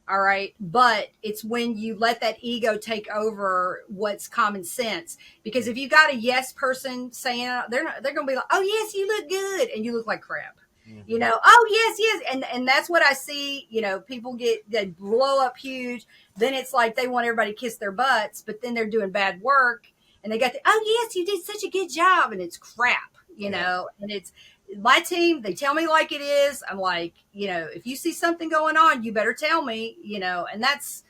All right. But it's when you let that ego take over what's common sense. Because if you got a yes person saying they're gonna be like, oh yes, you look good, and you look like crap. Hmm. Oh yes, yes. And that's what I see, people they blow up huge, then it's like they want everybody to kiss their butts, but then they're doing bad work and they got oh yes, you did such a good job, and it's crap, Yeah. and it's my team, they tell me like it is. I'm like, if you see something going on, you better tell me, and that's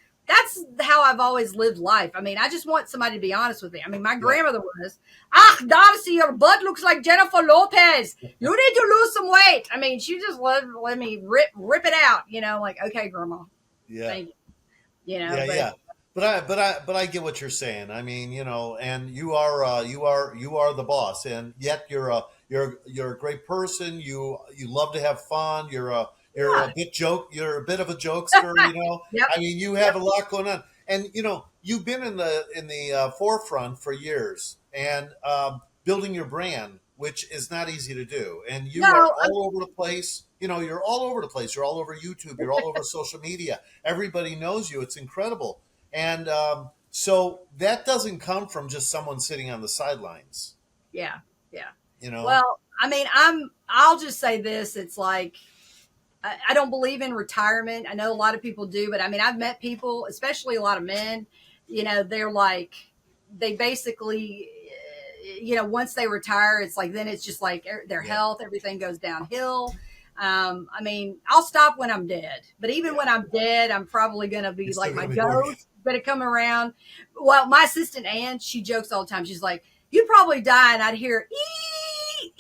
how I've always lived life. I mean, I just want somebody to be honest with me. I mean, my Yeah. grandmother was, Darcy, your butt looks like Jennifer Lopez. You need to lose some weight. I mean, she just let me rip it out, like, okay, grandma, Yeah. thank you, Yeah. but Yeah. But I get what you're saying. I mean, and you are the boss, and yet you're a great person. You love to have fun. You're a yeah, bit joke. You're a bit of a jokester. yep, I mean, you have yep, a lot going on, and you've been in the forefront for years, and building your brand, which is not easy to do. And you are no, all over the place. You're all over the place. You're all over YouTube. You're all over social media. Everybody knows you. It's incredible. And so that doesn't come from just someone sitting on the sidelines, yeah, yeah. you know? Well, I mean, I'll just say this. It's like, I don't believe in retirement. I know a lot of people do, but I mean, I've met people, especially a lot of men, they're like, they basically, once they retire, it's like, then it's just like their Yeah. health, everything goes downhill. I mean, I'll stop when I'm dead, but even Yeah. when I'm dead, I'm probably going to You're be still like going my to be working. ghost, going to come around. Well, my assistant, Ann, she jokes all the time. She's like, you'd probably die, and I'd hear ee,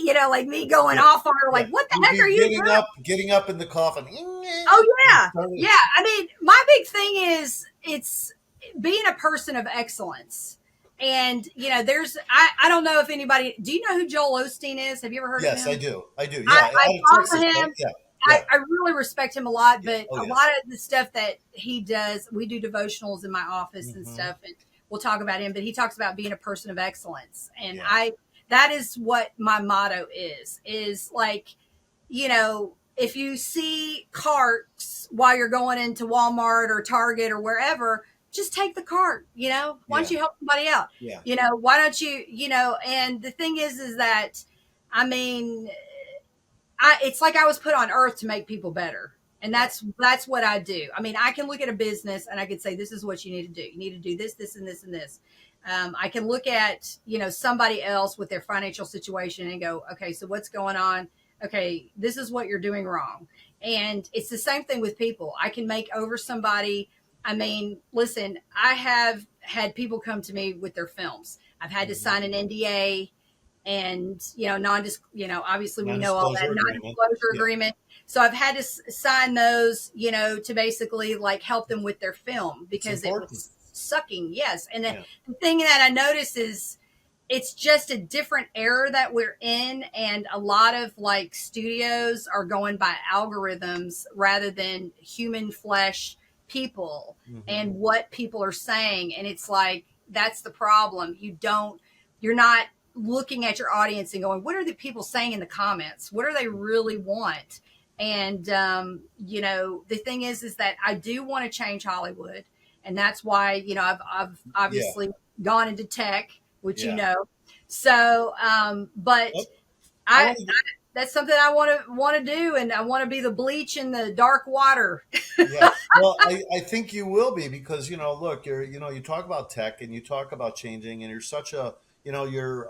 Yeah. like me going Yeah. off on her, Yeah. like, what the You'd heck are be you doing? getting up in the coffin. Oh And yeah, starting- yeah. I mean, my big thing is it's being a person of excellence. And I don't know if anybody, do you know who Joel Osteen is? Have you ever heard of Yes, I him? do. I do. Yeah. I Out of follow Texas, right? him. Yeah. Yeah. I really respect him a lot, Yeah. but Oh, a yes. lot of the stuff that he does, we do devotionals in my office and Mm-hmm. stuff, and we'll talk about him. But he talks about being a person of excellence, and Yeah. that is what my motto is like, if you see carts while you're going into Walmart or Target or wherever, just take the cart. Why don't Yeah. you help somebody out? Yeah. Why don't you? And the thing is that, I mean, it's like I was put on earth to make people better. And that's what I do. I mean, I can look at a business and I could say, this is what you need to do. You need to do this, this, and this, and this. I can look at, somebody else with their financial situation and go, okay, so what's going on? Okay, this is what you're doing wrong. And it's the same thing with people. I can make over somebody. I mean, listen, I have had people come to me with their films. I've had to sign an NDA and obviously we know all that Non-disclosure agreement. non-disclosure Yeah. agreement. So I've had to sign those, to basically like help them with their film because it was sucking. Yes. And the thing that I notice is it's just a different era that we're in. And a lot of like studios are going by algorithms rather than human flesh people and what people are saying. And it's like, that's the problem. You're not looking at your audience and going, what are the people saying in the comments? What do they really want? And, the thing is that I do want to change Hollywood. And that's why, I've obviously gone into tech, which, so, but that's something I want to do. And I want to be the bleach in the dark water. Yeah. Well, I think you will be because, look, you talk about tech and you talk about changing and you're such a, you're,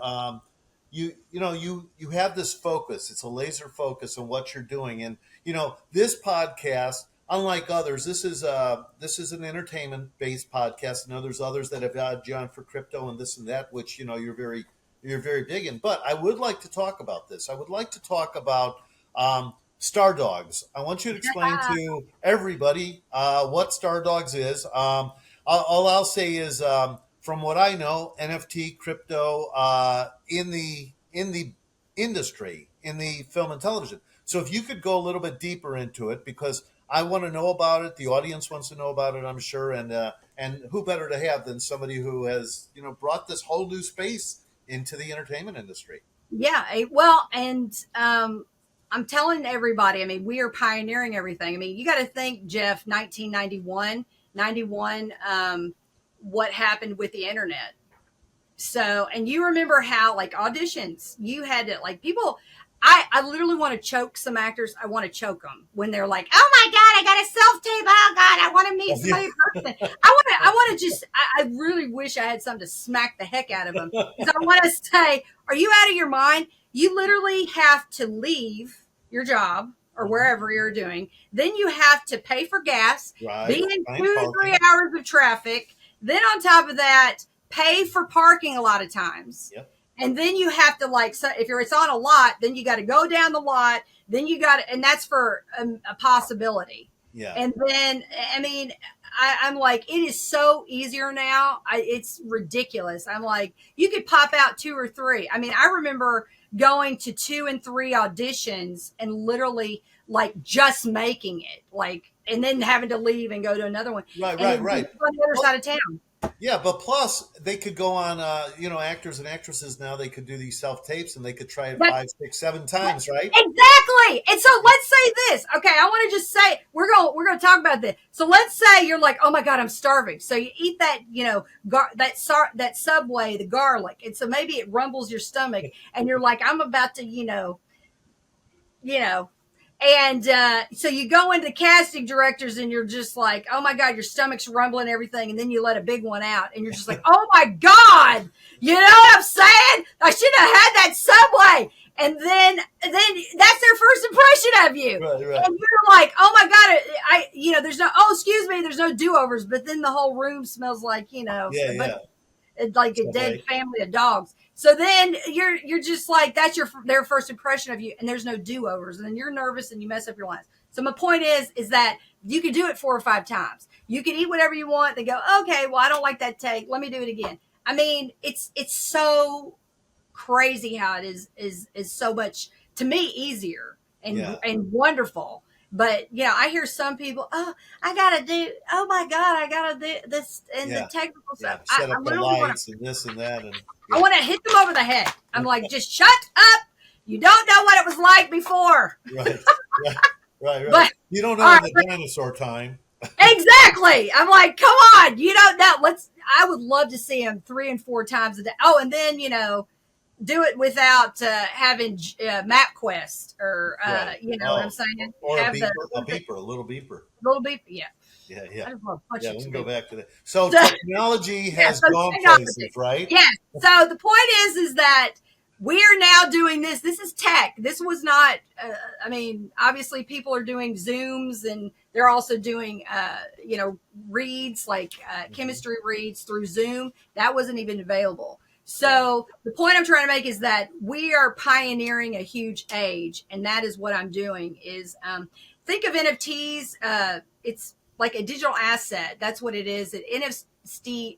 you have this focus. It's a laser focus on what you're doing. And, this podcast, unlike others, this is an entertainment based podcast. And there's others that have had you on for crypto and this and that, which, you're very big in. But I would like to talk about this. I would like to talk about, Stardogs. I want you to explain to everybody what Stardogs is. All I'll say is, from what I know, NFT, crypto, in the industry, in the film and television. So if you could go a little bit deeper into it, because I want to know about it, the audience wants to know about it, I'm sure, and who better to have than somebody who has brought this whole new space into the entertainment industry. Yeah, well, and I'm telling everybody, I mean, we are pioneering everything. I mean, you got to think, Jeff, 1991, what happened with the internet. So, and you remember how like auditions, you had to like people, I literally want to choke some actors. I want to choke them when they're like, oh my God, I got a self-tape. Oh God, I want to meet somebody in person. I want to just, I really wish I had something to smack the heck out of them. Because I want to say, are you out of your mind? You literally have to leave your job or wherever you're doing. Then you have to pay for gas, be in 2 to 3 hours of traffic. Then on top of that, pay for parking a lot of times. Yep. And then you have to so if it's on a lot, then you got to go down the lot. Then you got to, and that's for a possibility. Yeah. And then, I mean, I'm like, it is so easier now. It's ridiculous. I'm like, you could pop out 2 or 3. I mean, I remember going to 2 and 3 auditions and literally like just making it, like, and then having to leave and go to another one. Right. On the other side of town. Yeah, but plus they could go on, actors and actresses now, they could do these self-tapes and they could try it 5, 6, 7 times, right? Exactly. And so let's say this. Okay, I want to just say, we're going to talk about this. So let's say you're like, oh my God, I'm starving. So you eat that, that Subway, the garlic. And so maybe it rumbles your stomach and you're like, I'm about to, and so you go into casting directors and you're just like, oh my God, your stomach's rumbling and everything. And then you let a big one out and you're just like, oh my God, you know what I'm saying? I should have had that Subway. And then that's their first impression of you. Right. And you're like, oh my God, there's no, excuse me, there's no do-overs. But then the whole room smells like, Yeah. like a dead Subway. family of dogs. So then you're just like, that's their first impression of you, and there's no do overs, and then you're nervous and you mess up your lines. So my point is that you can do it 4 or 5 times. You can eat whatever you want. They go, okay, well I don't like that take. Let me do it again. I mean, it's so crazy how it is so much, to me, easier Yeah. and wonderful. But I hear some people, oh, I gotta do, oh my god, I gotta do this and the Yeah. technical Yeah. stuff. Set I up the literally want to, lights and this and that. And I yeah. want to hit them over the head. I'm like, just shut up. You don't know what it was like before. Right. Right. Right. Right. But You don't all know in right, the dinosaur time. exactly. I'm like, come on, you don't know. I would love to see him 3 and 4 times a day. Oh, and then do it without having MapQuest or Right. you know what I'm Oh, saying. or Have the a little beeper. little beep. Yeah, Yeah. Yeah. I just want to punch Yeah. it We to can go be. back to that. So So, technology yeah, has so gone places, technology. right? Yes. So the point is that we are now doing this. This is tech. This was not. I mean, obviously, people are doing Zooms, and they're also doing, reads like Mhm. chemistry reads through Zoom. That wasn't even available. So the point I'm trying to make is that we are pioneering a huge age, and that is what I'm doing. Is think of NFTs. It's like a digital asset. That's what it is. NFT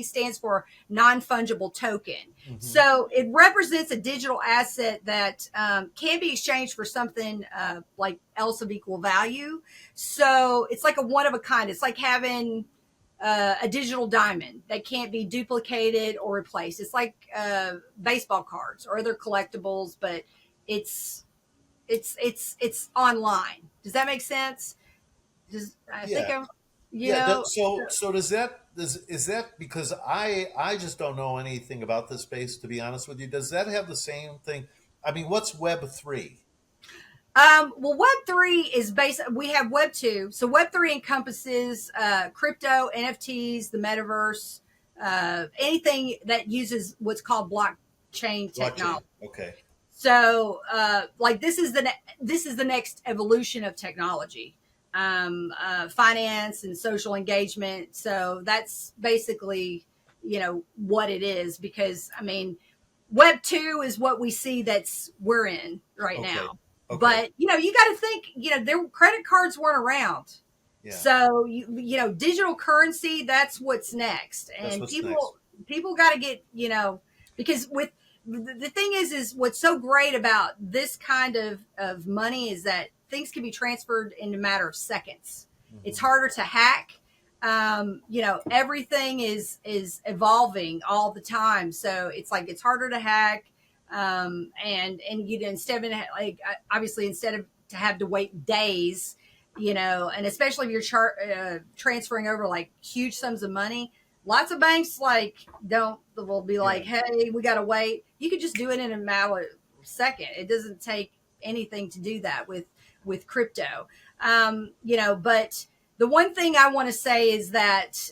stands for non-fungible token. Mhm. So it represents a digital asset that can be exchanged for something like else of equal value. So it's like a one of a kind. It's like having a digital diamond that can't be duplicated or replaced. It's like baseball cards or other collectibles, but it's it's online. Does that make sense? Does I think Yeah. I'm, Yeah. So is that because I just don't know anything about this space, to be honest with you. Does that have the same thing? I mean, what's Web 3? Well, Web 3 is based. We have Web 2. So Web 3 encompasses crypto, NFTs, the metaverse, anything that uses what's called blockchain Blockchain. technology. Okay. So, like this is the next evolution of technology, finance and social engagement. So that's basically what it is. Because I mean, Web 2 is what we see that's we're in right Okay. now. Okay. But you got to think, their credit cards weren't around. Yeah. So digital currency, that's what's next. That's And what's next. people got to get, because with the thing is what's so great about this kind of money is that things can be transferred in a matter of seconds. It's Hmm. harder to hack. Everything is evolving all the time, so it's like it's harder to hack. And instead of like obviously instead of to have to wait days, and especially if you're transferring over like huge sums of money, lots of banks like don't will be Yeah. like, hey, we got to wait. You could just do it in a matter of a second. It doesn't take anything to do that with crypto. But the one thing I want to say is that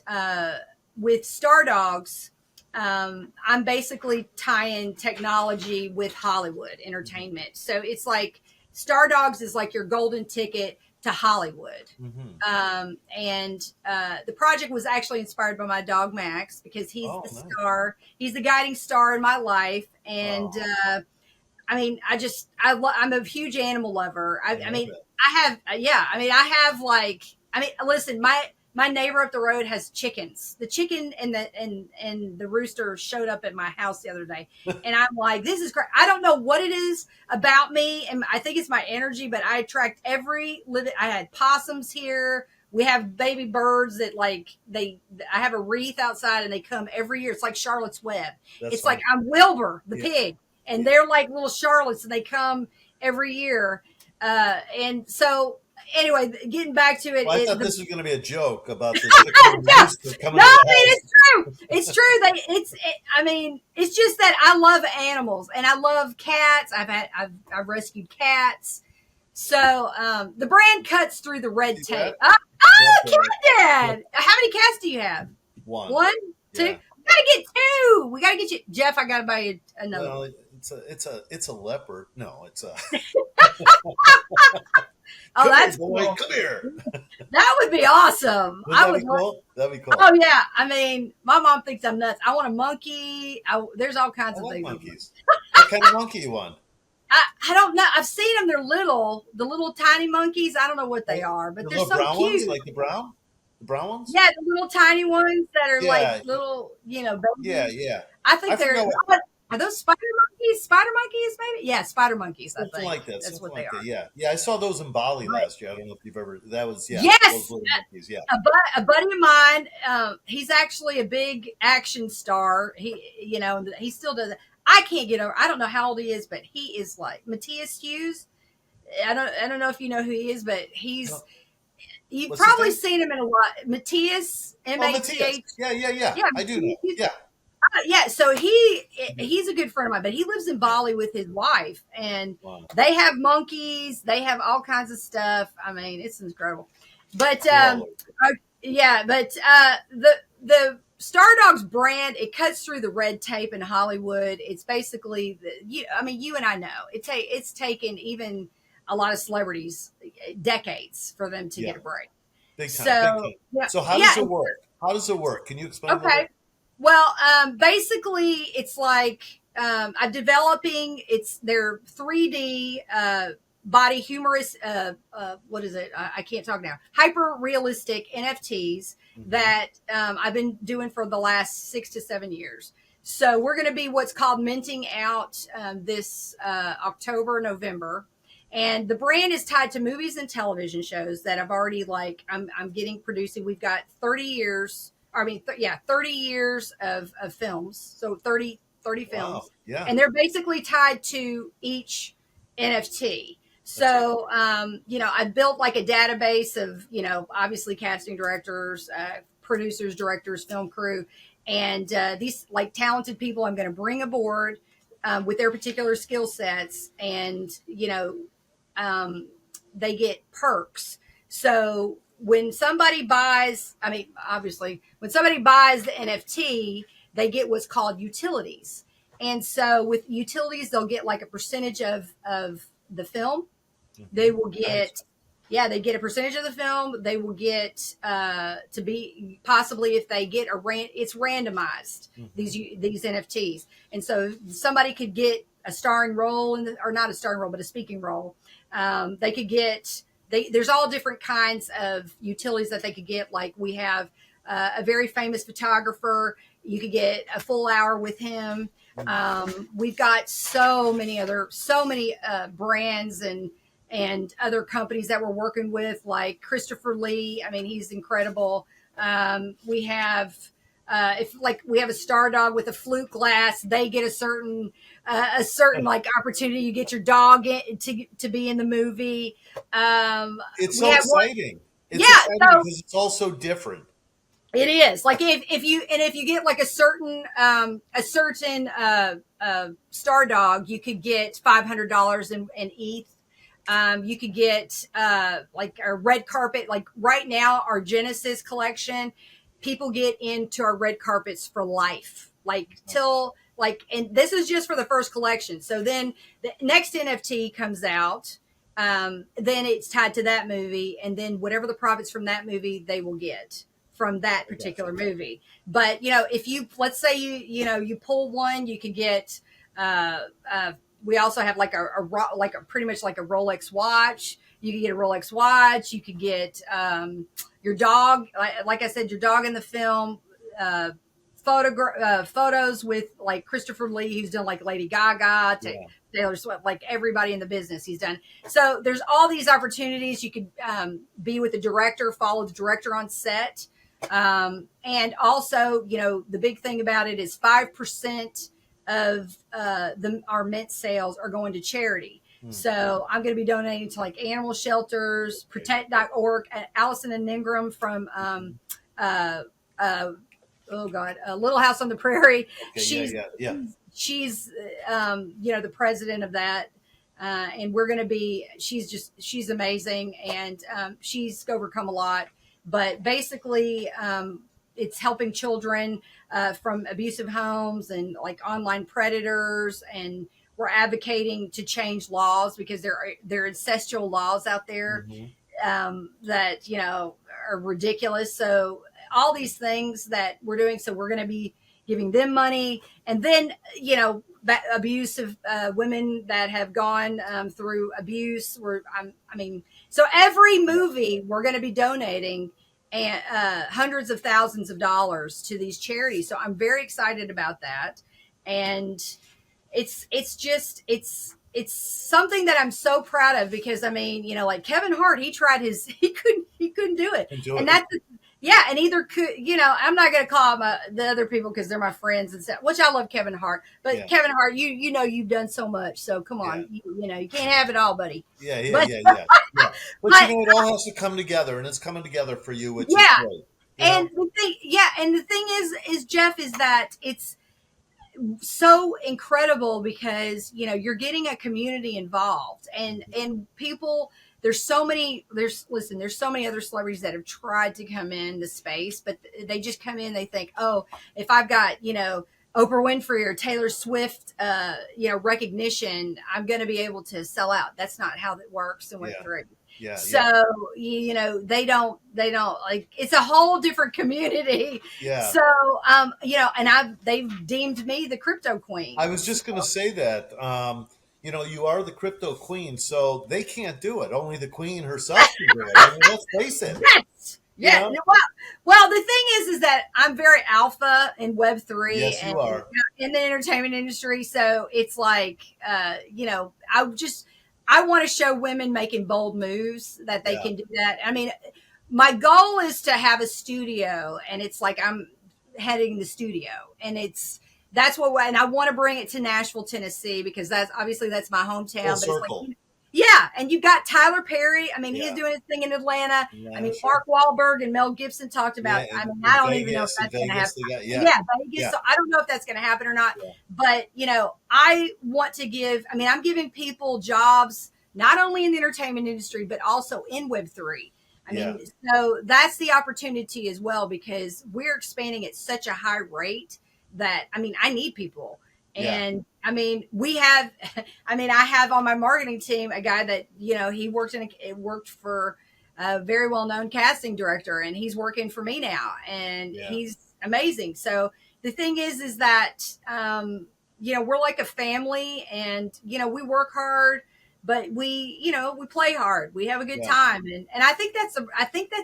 with Stardogs, I'm basically tying technology with Hollywood Hmm. entertainment. So it's like Stardogs is like your golden ticket to Hollywood. Hmm. And the project was actually inspired by my dog Max because he's Oh, the nice. star. He's the guiding star in my life, and Oh, I mean, I'm a huge animal lover. I I love mean, it. I have yeah. I mean, I have like listen, my neighbor up the road has chickens. The chicken and the rooster showed up at my house the other day, and I'm like, this is great. I don't know what it is about me, and I think it's my energy, but I attract every living. I had possums here. We have baby birds that like I have a wreath outside and they come every year. It's like Charlotte's Web. That's It's like funny. I'm Wilbur the Yeah. pig, and Yeah. they're like little Charlottes, and they come every year. And so, anyway, getting back to it, Well, I thought the this was going to be a joke about the chicken and the no, rooster coming no, to I the mean house. it's true. It's true. I mean, it's just that I love animals and I love cats. I've rescued cats. So the brand cuts through the red See tape. that? Cat That's Dad. How many cats do you have? one. One, two. Yeah. We gotta get two. We gotta get you, Jeff. I gotta buy you another Well, one. it's a leopard. No, it's a Oh, Come here, that's boy. cool. Come here. That would be awesome. Wouldn't I that would be love. cool? That'd be cool. Oh yeah. I mean, my mom thinks I'm nuts. I want a monkey. There's all I kinds of like things. monkeys. What kind of monkey you want? I don't know. I've seen them. They're little, the little tiny monkeys. I don't know what they Oh, are, but the they're little so brown ones, cute. like the brown ones. Yeah, the little tiny ones that are like Yeah, little, yeah, babies. yeah. I I think forgot what, are those spider monkeys? Spider monkeys, maybe? Yeah, spider monkeys. I something think like that, that's something what they like that. are. Yeah, yeah. I saw those in Bali Right. last year. I don't know if you've ever. That was yeah, those Yes, little monkeys. Yeah. a buddy of mine. He's actually a big action star. He still does it. I can't get over. I don't know how old he is, but he is like Matthias Hughes. I don't know if you know who he is, but No, you've what's his probably name? seen him in a lot. Matthias, Oh, Matthias. Math. Yeah, yeah, yeah. Yeah, I do know. Yeah. yeah. So Mhm. he's a good friend of mine, but he lives in Yeah. Bali with his wife, and Wow. they have monkeys. They have all kinds of stuff. I mean, it's incredible. But They're all over. yeah, but the Stardogs brand, it cuts through the red tape in Hollywood. It's basically I mean, you and I know it's taken even a lot of celebrities decades for them to Yeah, get a break. big time, big So time. yeah, So how yeah. does it work? How does it work? Can you explain a little Okay. bit? Well, basically, it's like I'm developing. It's their 3D body humorous. What is it? I can't talk now. Hyper realistic NFTs Hmm. that I've been doing for the last 6 to 7 years. So we're going to be what's called minting out this October, November. And the brand is tied to movies and television shows that I've already I'm getting producing. We've got 30 years, I mean, yeah, 30 years of films. So thirty Wow. films. Yeah, And they're basically tied to each NFT. that's cool. So, I built like a database of, obviously casting directors, producers, directors, film crew, and these like talented people I'm going to bring aboard with their particular skill sets. And, um, they get perks. So when somebody buys, I mean, obviously, when somebody buys the NFT, they get what's called utilities. And so with utilities, they'll get like a percentage of the film. They Hmm. will Nice. get, yeah, they get a percentage of the film. They will get to be possibly if they get it's randomized Hmm. these NFTs, and so somebody could get a starring role or not a starring role, but a speaking role. They could get there's all different kinds of utilities that they could get. Like we have a very famous photographer. You could get a full hour with him. We've got so many brands and other companies that we're working with, like Christopher Lee. I mean, he's incredible. We have if like we have a star dog with a flute glass, they get a certain like opportunity. You get your dog to be in the movie. It's We so have one, exciting. It's yeah. exciting So because it's all so different. it is like if you get like a certain star dog, you could get $500 in ETH. You could get like a red carpet. Like right now, our Genesis collection, people get into our red carpets for life. Like till like, and this is just for the first collection. So then the next NFT comes out. Then it's tied to that movie, and then whatever the profits from that movie they will get from that I gotcha. particular movie. But if you let's say you pull one, you could get uh, uh, we also have like like a pretty much like a Rolex watch. You could get a Rolex watch. You could get your dog, like I said, your dog in the film. Uh, Photos with like Christopher Lee, who's done like Lady Gaga, Yeah. Taylor Swift, like everybody in the business he's done. So there's all these opportunities. You could be with the director, follow the director on set. And also, the big thing about it is 5% of our mint sales are going to charity. Hmm. So I'm going to be donating to like animal shelters, Okay. protect.org, Allison and Ingram from Mhm. uh, uh, oh God, Little House on the Prairie. Okay. Yeah. She's Yeah. Yeah. she's the president of that. And we're going to be, she's amazing. And she's overcome a lot, but basically, it's helping children from abusive homes and like online predators. And we're advocating to change laws because there are ancestral laws out there Hmm. that are ridiculous. So all these things that we're doing, so we're going to be giving them money, and then abusive women that have gone through abuse. I mean, so every movie we're going to be donating and hundreds of thousands of dollars to these charities. So I'm very excited about that, and it's something that I'm so proud of because I mean, like Kevin Hart, he tried his he couldn't do it, Enjoy and it. that's yeah, and either could I'm not going to call him the other people because they're my friends and stuff, which I love Kevin Hart, but Yeah. Kevin Hart, you've done so much, so come Yeah. on, you can't have it all, buddy. Yeah. Yeah. But Yeah. Yeah. Yeah. But but it all has to come together, and it's coming together for you, which is yeah, great. You and know. the thing is Jeff, is that it's so incredible because you're getting a community involved, and people, there's so many other celebrities that have tried to come in the space, but they just come in, they think, oh, if I've got Oprah Winfrey or Taylor Swift recognition, I'm going to be able to sell out. That's not how that works in Yeah. Web3. Yeah. Yeah. So they don't like, it's a whole different community. Yeah. So and they've deemed me the crypto queen. I was just going to say that. You are the crypto queen, so they can't do it. Only the queen herself can do it. I mean, let's face it. Yes. You Yeah. know. Well, the thing is that I'm very alpha in Web3 Yes, and you are. in the entertainment industry. So it's like, I want to show women making bold moves that they Yeah. can do that. I mean, my goal is to have a studio, and it's like I'm heading the studio, and and I want to bring it to Nashville, Tennessee, because that's my Full hometown. But it's like, circle. yeah, and you've got Tyler Perry. I mean, he's Yeah. doing his thing in Atlanta. I Yeah. mean, Sure. Mark Wahlberg and Mel Gibson talked Yeah. about. I In, mean, in I don't even know if Vegas, that's going to happen. they got. Yeah. Yeah, Vegas. Yeah. So I don't know if that's going to happen or not. Yeah. But I want to give. I mean, I'm giving people jobs not only in the entertainment industry but also in Web3. I Yeah. mean, so that's the opportunity as well, because we're expanding at such a high rate that, I mean, I need people. Yeah. And I mean, I have on my marketing team a guy that, he worked for a very well known casting director, and he's working for me now, and Yeah. he's amazing. So the thing is that, we're like a family, and, we work hard, but we play hard. We have a good Yeah. time. And I think that's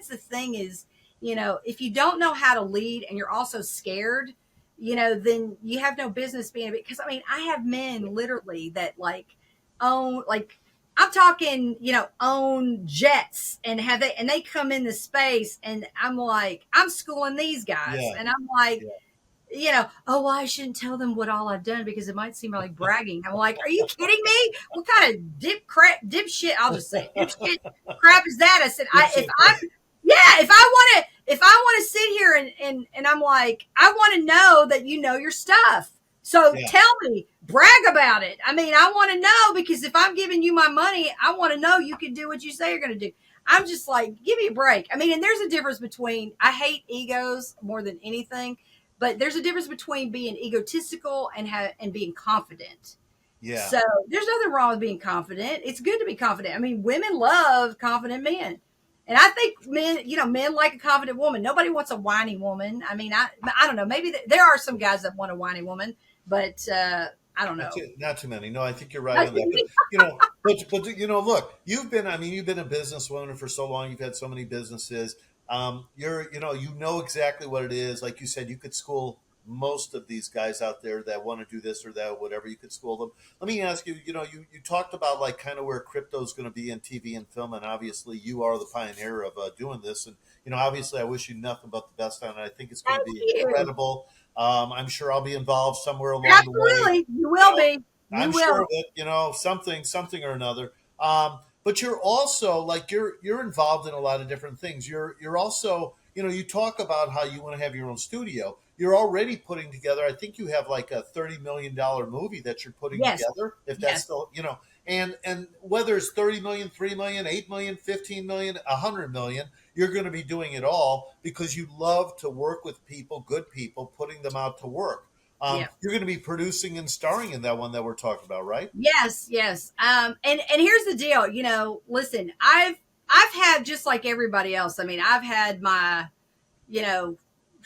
the thing is, if you don't know how to lead and you're also scared, then you have no business being a bit, because I mean, I have men literally that own, I'm talking, own jets, and they come in the space, and I'm like, I'm schooling these guys, Yeah. and I'm like, Yeah. oh, well, I shouldn't tell them what all I've done because it might seem like bragging. I'm like, are you kidding me? What kind of dipshit? I'll just say dipshit crap is that? I said, if I want to sit here and I'm like, I want to know that you know your stuff. So Yeah. tell me, brag about it. I mean, I want to know, because if I'm giving you my money, I want to know you can do what you say you're going to do. I'm just like, give me a break. I mean, and there's a difference between, I hate egos more than anything, but there's a difference between being egotistical and being confident. Yeah. So there's nothing wrong with being confident. It's good to be confident. I mean, women love confident men. And I think men like a confident woman. Nobody wants a whiny woman. I mean, I don't know. Maybe there are some guys that want a whiny woman, but I don't know. Not too many. No, I think you're right on that. But look, you've been a businesswoman for so long. You've had so many businesses. You know exactly what it is. Like you said, you could school most of these guys out there that want to do this or that, whatever. You could school them. Let me ask you. You talked about like kind of where crypto is going to be in TV and film, and obviously you are the pioneer of doing this. And obviously, I wish you nothing but the best on it. I think it's going to Thank be you. incredible. I'm sure I'll be involved somewhere along the way. Absolutely, you will be. You I'm will. sure of it, something or another. But you're also like you're involved in a lot of different things. You're also, you talk about how you want to have your own studio. You're already putting together. I think you have like a $30 million movie that you're putting Yes. together. If that's Yes. still, and whether it's 30 million, 3 million, 8 million, 15 million, 100 million, you're going to be doing it all because you love to work with people, good people, putting them out to work. Yeah. You're going to be producing and starring in that one that we're talking about, right? Yes, yes. And here's the deal. Listen, I've had just like everybody else. I mean, I've had my, you know,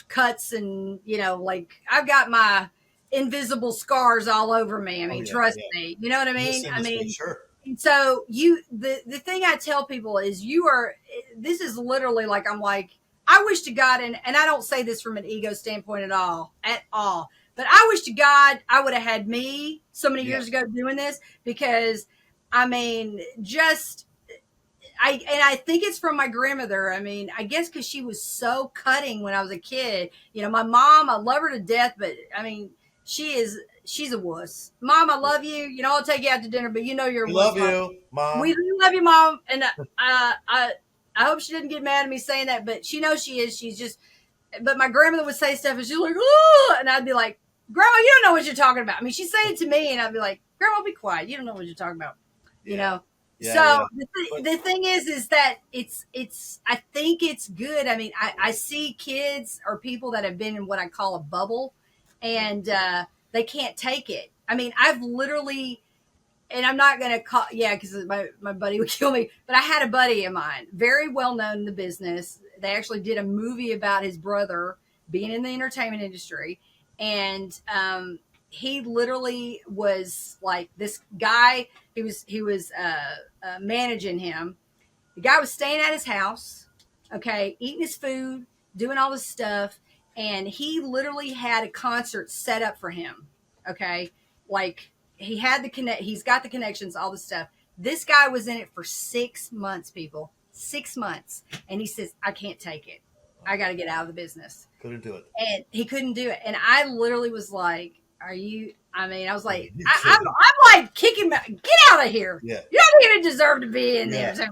cuts and like I've got my invisible scars all over me. I Oh mean, yeah, trust yeah. me. You know what I In this mean? I industry, mean, sure. and so the thing I tell people is you are this is literally like I'm like I wish to God and I don't say this from an ego standpoint at all. But I wish to God I would have had me so many Yeah. years ago doing this because I mean just I think it's from my grandmother. I mean, I guess because she was so cutting when I was a kid. My mom, I love her to death, but I mean, she's a wuss. Mom, I love you. I'll take you out to dinner, but you're a We wuss, love mom. you, We Mom. do love you, mom, and I hope she didn't get mad at me saying that, but she knows she is. She's just. But my grandmother would say stuff, and she's like, "Oh," and I'd be like, "Grandma, you don't know what you're talking about." I mean, she'd say it to me, and I'd be like, "Grandma, be quiet. You don't know what you're talking about." You Yeah, know. yeah, So yeah. But the thing is that it's I think it's good. I mean, I see kids or people that have been in what I call a bubble, and they can't take it. I mean, I've literally and I'm not going to call, yeah, because my buddy would kill me. But I had a buddy of mine, very well known in the business. They actually did a movie about his brother being in the entertainment industry. And he literally was like this guy, he was managing him. The guy was staying at his house, okay, eating his food, doing all this stuff. And he literally had a concert set up for him, okay? Like he's got the connections, all this stuff. This guy was in it for 6 months, people. 6 months. And he says, I can't take it. I got to get out of the business. couldn't do it. And he couldn't do it. And I literally was like, are you, I mean, I was Are like, you kidding? I'm like kicking, get out of here. Yeah, You don't even deserve to be in yeah, there. So,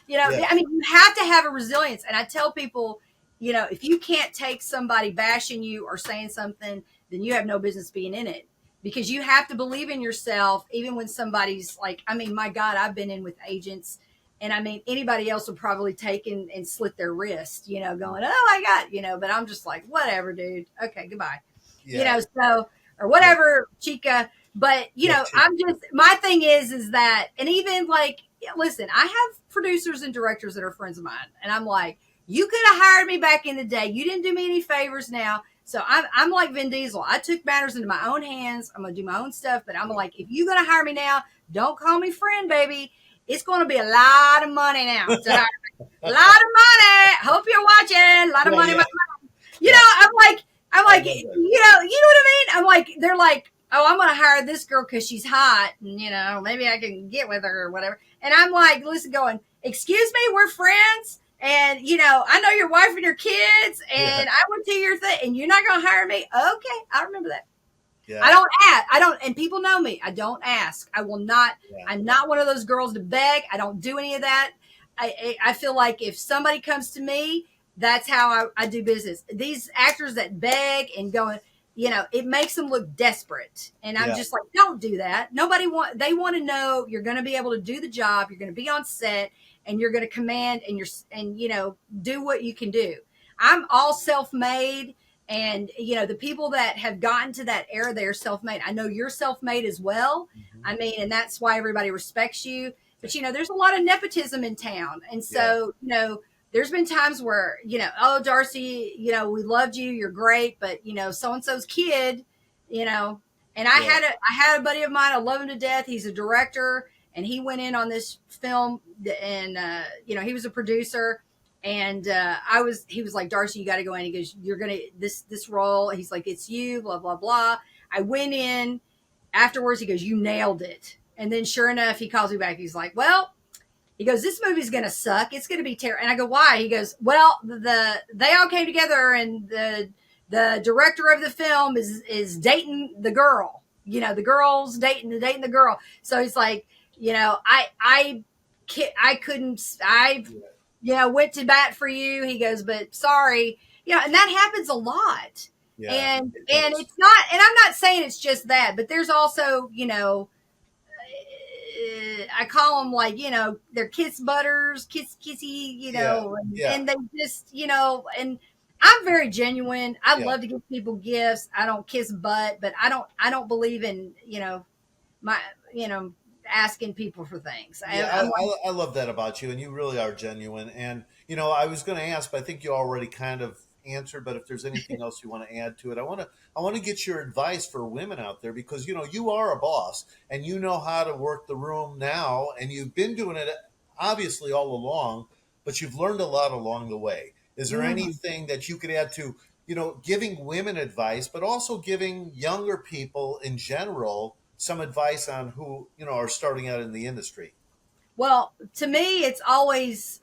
yeah, I mean, you have to have a resilience. And I tell people, if you can't take somebody bashing you or saying something, then you have no business being in it because you have to believe in yourself, even when somebody's like, I mean, my God, I've been in with agents. And I mean, anybody else would probably take and slit their wrist, going, oh my God, but I'm just like, whatever, dude. Okay, goodbye. yeah, So, or yeah, whatever, chica. But, yeah. I'm just, my thing is that, and even like, listen, I have producers and directors that are friends of mine. And I'm like, you could have hired me back in the day. You didn't do me any favors now. So I'm like Vin Diesel. I took matters into my own hands. I'm going to do my own stuff. But I'm like, if you're going to hire me now, don't call me friend, baby. It's going to be a lot of money now to hire me. A lot of money. Hope you're watching. A lot of Yeah, money. yeah, You yeah. know, I'm I like, love that. what I mean? I'm like, they're like, oh, I'm going to hire this girl because she's hot and, maybe I can get with her or whatever. And I'm like, listen, going, excuse me, we're friends. And, I know your wife and your kids Yeah, and I went to your thing and you're not going to hire me. Okay. I remember that. I yeah, don't ask. I don't, and people know me. I don't ask. I will not. yeah, I'm not one of those girls to beg. I don't do any of that. I feel like if somebody comes to me, that's how I do business. These actors that beg and going, it makes them look desperate. And I'm yeah, just like, don't do that. They want to know you're going to be able to do the job. You're going to be on set and you're going to command and do what you can do. I'm all self-made. And the people that have gotten to that era, they're self-made. I know you're self-made as well. mhm, I mean, and that's why everybody respects you. But there's a lot of nepotism in town, and yeah, so there's been times where oh, Darcy, we loved you, you're great, but so and so's kid, you know. And yeah, I had a buddy of mine. I love him to death. He's a director, and he went in on this film, and he was a producer and he was like, Darcy, you got to go in. He goes, you're going to, this role. He's like, it's you, blah, blah, blah. I went in afterwards. He goes, you nailed it. And then sure enough, he calls me back. He's like, well, he goes, this movie's going to suck. It's going to be terrible. And I go, why? He goes, well, they all came together and the director of the film is dating the girl, the girl's dating the girl. So he's like, I couldn't, yeah, went to bat for you. He goes, but sorry, and that happens a lot. yeah. It And does. it's not, and I'm not saying it's just that, but there's also, I call them like, they're kiss butters, kissy, Yeah, and, yeah, and they just, and I'm very genuine. I Yeah. love to give people gifts. I don't kiss butt, but I don't believe in, my, you know, asking people for things. Yeah, I'm like, I love that about you, and you really are genuine. And I was going to ask, but I think you already kind of answered. But if there's anything else you want to add to it, I want to get your advice for women out there, because you are a boss and you know how to work the room now, and you've been doing it obviously all along, but you've learned a lot along the way. Is there mhm. anything that you could add to giving women advice, but also giving younger people in general some advice on who are starting out in the industry? Well, to me, it's always,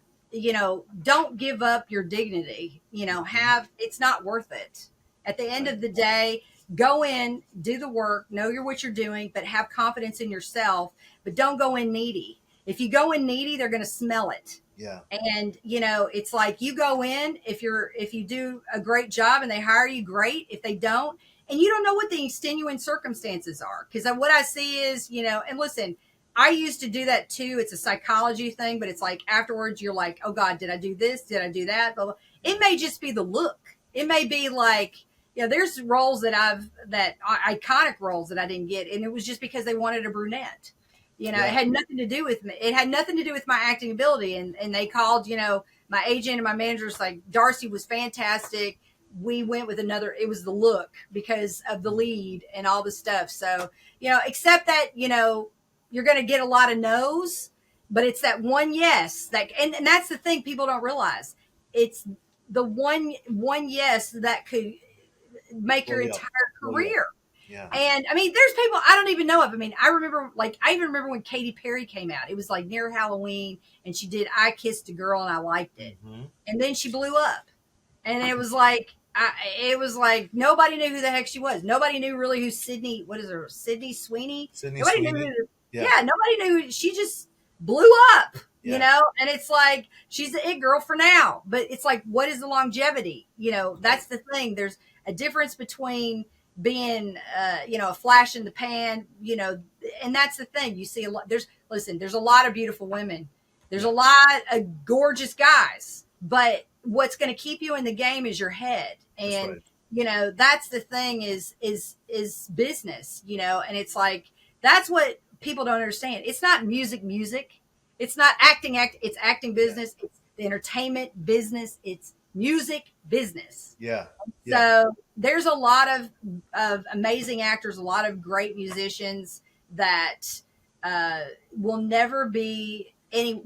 don't give up your dignity. Mhm. It's not worth it. At the end Right. of the day, go in, do the work, know what you're doing, but have confidence in yourself. But don't go in needy. If you go in needy, they're going to smell it. Yeah. And it's like you go in, if you do a great job and they hire you, great. If they don't, and you don't know what the extenuating circumstances are, because what I see is, and listen, I used to do that too. It's a psychology thing, but it's like afterwards you're like, oh God, did I do this? Did I do that? Blah, blah. It may just be the look. It may be like, there's roles that iconic roles that I didn't get. And it was just because they wanted a brunette. It Yeah. had nothing to do with me. It had nothing to do with my acting ability. And they called, my agent and my manager's like, Darcy was fantastic. We went with another, it was the look because of the lead and all the stuff. So, except that, you're going to get a lot of no's, but it's that one yes and that's the thing people don't realize. It's the one yes that could make Blow your you up. entire Blow you up. career. Yeah. And I mean, there's people I don't even know of. I mean, I even remember when Katy Perry came out. It was like near Halloween, and she did "I Kissed a Girl" and I liked it. Hmm. And then she blew up, and it was like nobody knew who the heck she was. Nobody knew really who Sydney. What is her? Sydney Sweeney. Sydney Nobody knew Sweeney. who. Yeah. Yeah, nobody knew. She just blew up. Yeah. And it's like she's the it girl for now. But it's like, what is the longevity? Right. That's the thing. There's a difference between being a flash in the pan, and that's the thing. You see a lot. There's a lot of beautiful women. There's a Yeah. lot of gorgeous guys, but what's going to keep you in the game is your head. That's And right. that's the thing is business, and it's like that's what people don't understand. It's not music. It's not acting, it's acting Yeah. business. It's the entertainment business. It's music business. Yeah. Yeah. So there's a lot of amazing actors, a lot of great musicians that will never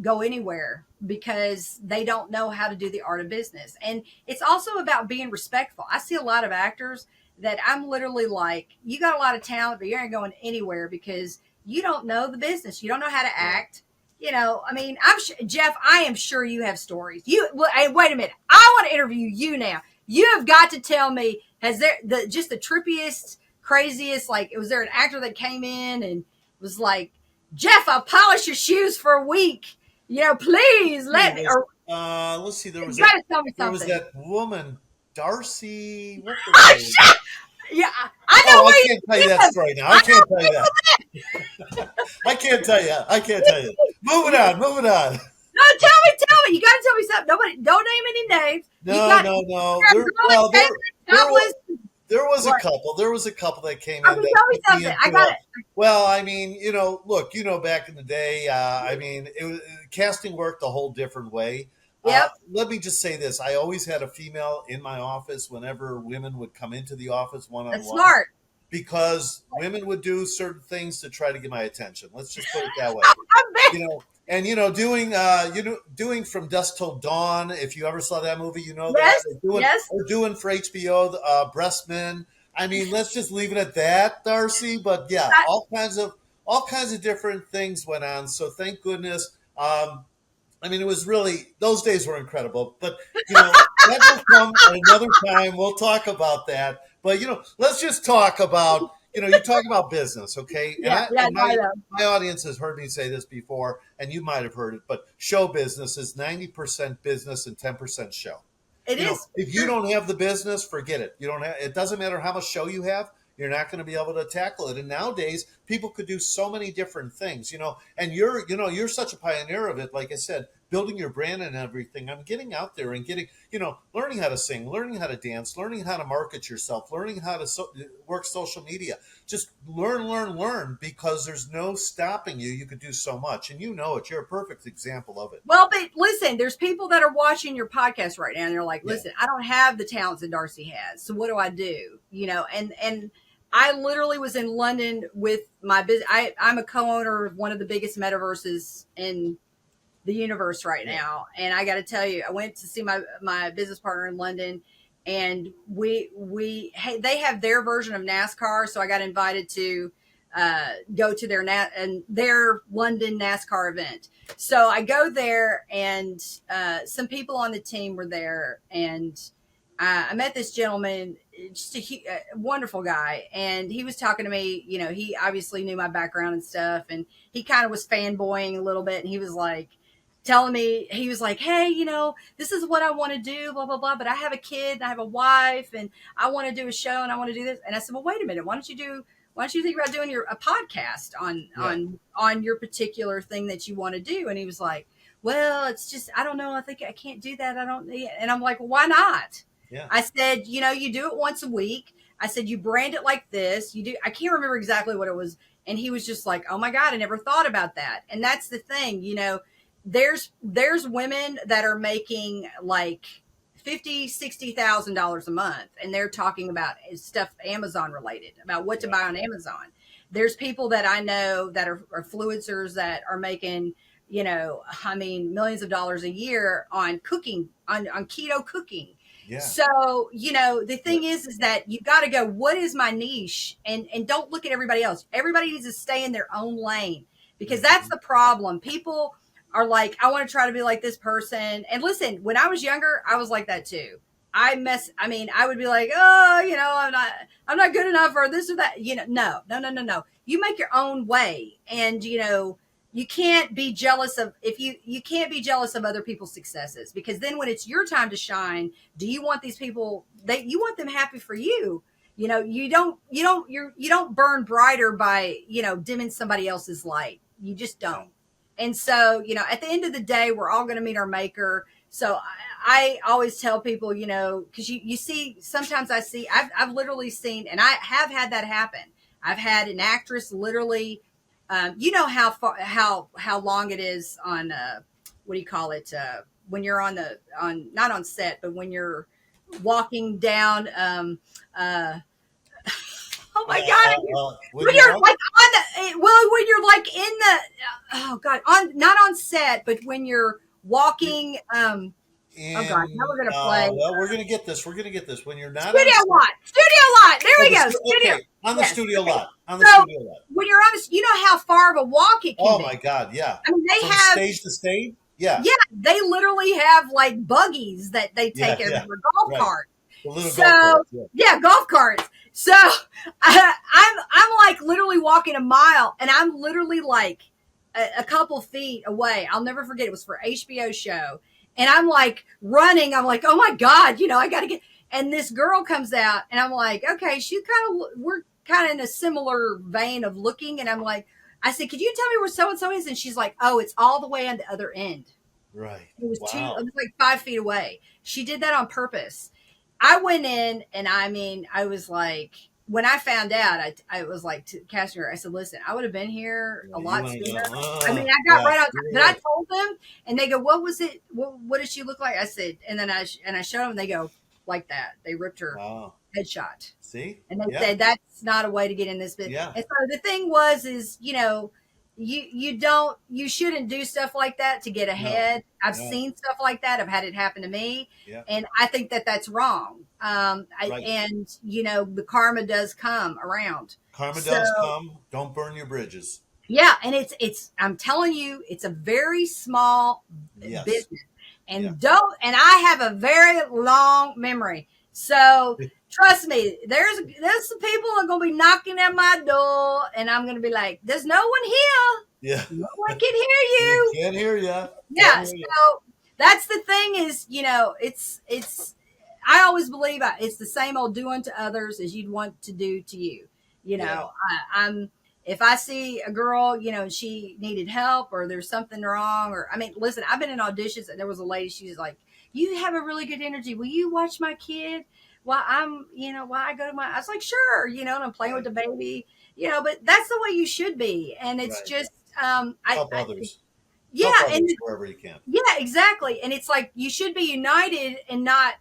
go anywhere because they don't know how to do the art of business. And it's also about being respectful. I see a lot of actors that I'm literally like, you got a lot of talent, but you ain't going anywhere because you don't know the business. You don't know how to Yeah. act. I mean, Jeff, I am sure you have stories. Hey, wait a minute. I want to interview you now. You have got to tell me, has there just the trippiest, craziest, like, was there an actor that came in and was like, Jeff, I'll polish your shoes for a week. Please He let me, was. or Let's see. you got to tell me There was something. that woman, Darcy. What was Oh, her name? shit. Yeah, I know Oh, I where can't tell you you that live. story now. I I can't know tell you that. I can't tell you. I can't tell you. Moving on. Moving on. No, tell me. You got to tell me something. Nobody, don't name any names. You No, got no, no. a There, girl that well, came there, in was, topless. there was a What? couple. There was a couple that came in Okay, that tell me took me something. I into got a. it. Well, I mean, look, back in the day, I mean, casting worked a whole different way. Yep. Let me just say this: I always had a female in my office whenever women would come into the office one on That's one, smart. because women would do certain things to try to get my attention. Let's just put it that way. I bet. And doing From Dusk Till Dawn. If you ever saw that movie, you know that. Yes. Yes. Or doing for HBO Breast Men. I mean, let's just leave it at that, Darcy. But yeah, I, all kinds of different things went on. So thank goodness. I mean, it was really, those days were incredible. But that will come at another time. We'll talk about that. But let's just talk about you talk about business, okay? And yeah. Yeah. No, I know. my audience has heard me say this before, and you might have heard it. But show business is 90% business and 10% show. It is. It's If you true. don't have the business, forget it. You don't have. It doesn't matter how much show you have. You're not going to be able to tackle it. And nowadays, people could do so many different things. And you're such a pioneer of it. Like I said, building your brand and everything, I'm getting out there and getting, learning how to sing, learning how to dance, learning how to market yourself, learning how to work social media. Just learn, because there's no stopping you. You could do so much, and you're a perfect example of it. Well, but listen, there's people that are watching your podcast right now and they're like, Yeah. listen, I don't have the talents that Darcy has. So what do I do? And I literally was in London with my business. I'm a co-owner of one of the biggest metaverses in the universe right now. And I got to tell you, I went to see my business partner in London, and they have their version of NASCAR. So I got invited to go to their London NASCAR event. So I go there, and some people on the team were there, and I met this gentleman, just a wonderful guy, and he was talking to me. He obviously knew my background and stuff, and he kind of was fanboying a little bit, and he was like telling me, he was like, hey, this is what I want to do, blah, blah, blah, but I have a kid and I have a wife and I want to do a show and I want to do this. And I said, well, wait a minute, why don't you think about doing a podcast on your particular thing that you want to do? And he was like, well, it's just, I don't know. I think I can't do that. And I'm like, well, why not? Yeah. I said, you do it once a week. I said, you brand it like this. I can't remember exactly what it was. And he was just like, oh my God, I never thought about that. And that's the thing, there's women that are making like $50,000-$60,000 a month, and they're talking about stuff Amazon related, about what to buy on Amazon. There's people that I know that are influencers that are making, millions of dollars a year on cooking, on keto cooking. Yeah. So, the thing is that you got to go, what is my niche? And don't look at everybody else. Everybody needs to stay in their own lane, because that's the problem. People are like, I want to try to be like this person. And listen, when I was younger, I was like that too. I would be like, oh, I'm not good enough, or this or that. No. You make your own way. And, you can't be jealous of, you can't be jealous of other people's successes, because then when it's your time to shine, do you want these people, you want them happy for you? You don't burn brighter by, dimming somebody else's light. You just don't. And so, at the end of the day, we're all going to meet our maker. So I always tell people, because you see, sometimes I've literally seen, and I have had that happen. I've had an actress literally, how long it is on, what do you call it? When you're not on set, but when you're walking down, oh my God! When you're like when you're like in the, oh God, not on set, but when you're walking. Oh God, now we're gonna play. Well, we're gonna get this. When you're not studio lot. There we go. Studio. Okay. On the studio lot. When you're on, how far of a walk it can be. Oh my God, yeah. I mean, they From have stage to stage. Yeah. Yeah, they literally have like buggies that they take over golf cart. The little golf carts. Yeah, golf carts. So I'm like literally walking a mile, and I'm literally like a couple feet away. I'll never forget. It was for HBO show, and I'm like running. I'm like, oh my God, I got to get. And this girl comes out, and I'm like, okay, we're kind of in a similar vein of looking, and I'm like, I said, could you tell me where so and so is? And she's like, oh, it's all the way on the other end. Right. It was it was like 5 feet away. She did that on purpose. I went in, and I was like, when I found out, I was like to Cashmere, I said, listen, I would have been here a lot sooner. I got right on time. But I told them, and they go, what was it? What did she look like? I said, and then I showed them, and they go, like that. They ripped her headshot. See? And they said, that's not a way to get in this business. Yeah. And so the thing is, you shouldn't do stuff like that to get ahead. No. I've seen stuff like that. I've had it happen to me. Yeah. And I think that that's wrong. And the karma does come around. Karma does come. Don't burn your bridges. Yeah. And it's, I'm telling you, it's a very small business. And and I have a very long memory. So trust me, there's some people that are going to be knocking at my door, and I'm going to be like, there's no one here. Yeah. No one can hear you. Can't hear you. Yeah. So that's the thing is, it's, I always believe it's the same old do unto others as you'd want to do to you. if I see a girl, she needed help or there's something wrong, or I mean, listen, I've been in auditions and there was a lady, she was like, "You have a really good energy. Will you watch my kid while while I go to my," I was like, "Sure," and I'm playing with Right. the baby, but that's the way you should be. And it's Right. just, Help others. yeah, Help and others wherever you can. yeah, exactly. And it's like you should be united and not,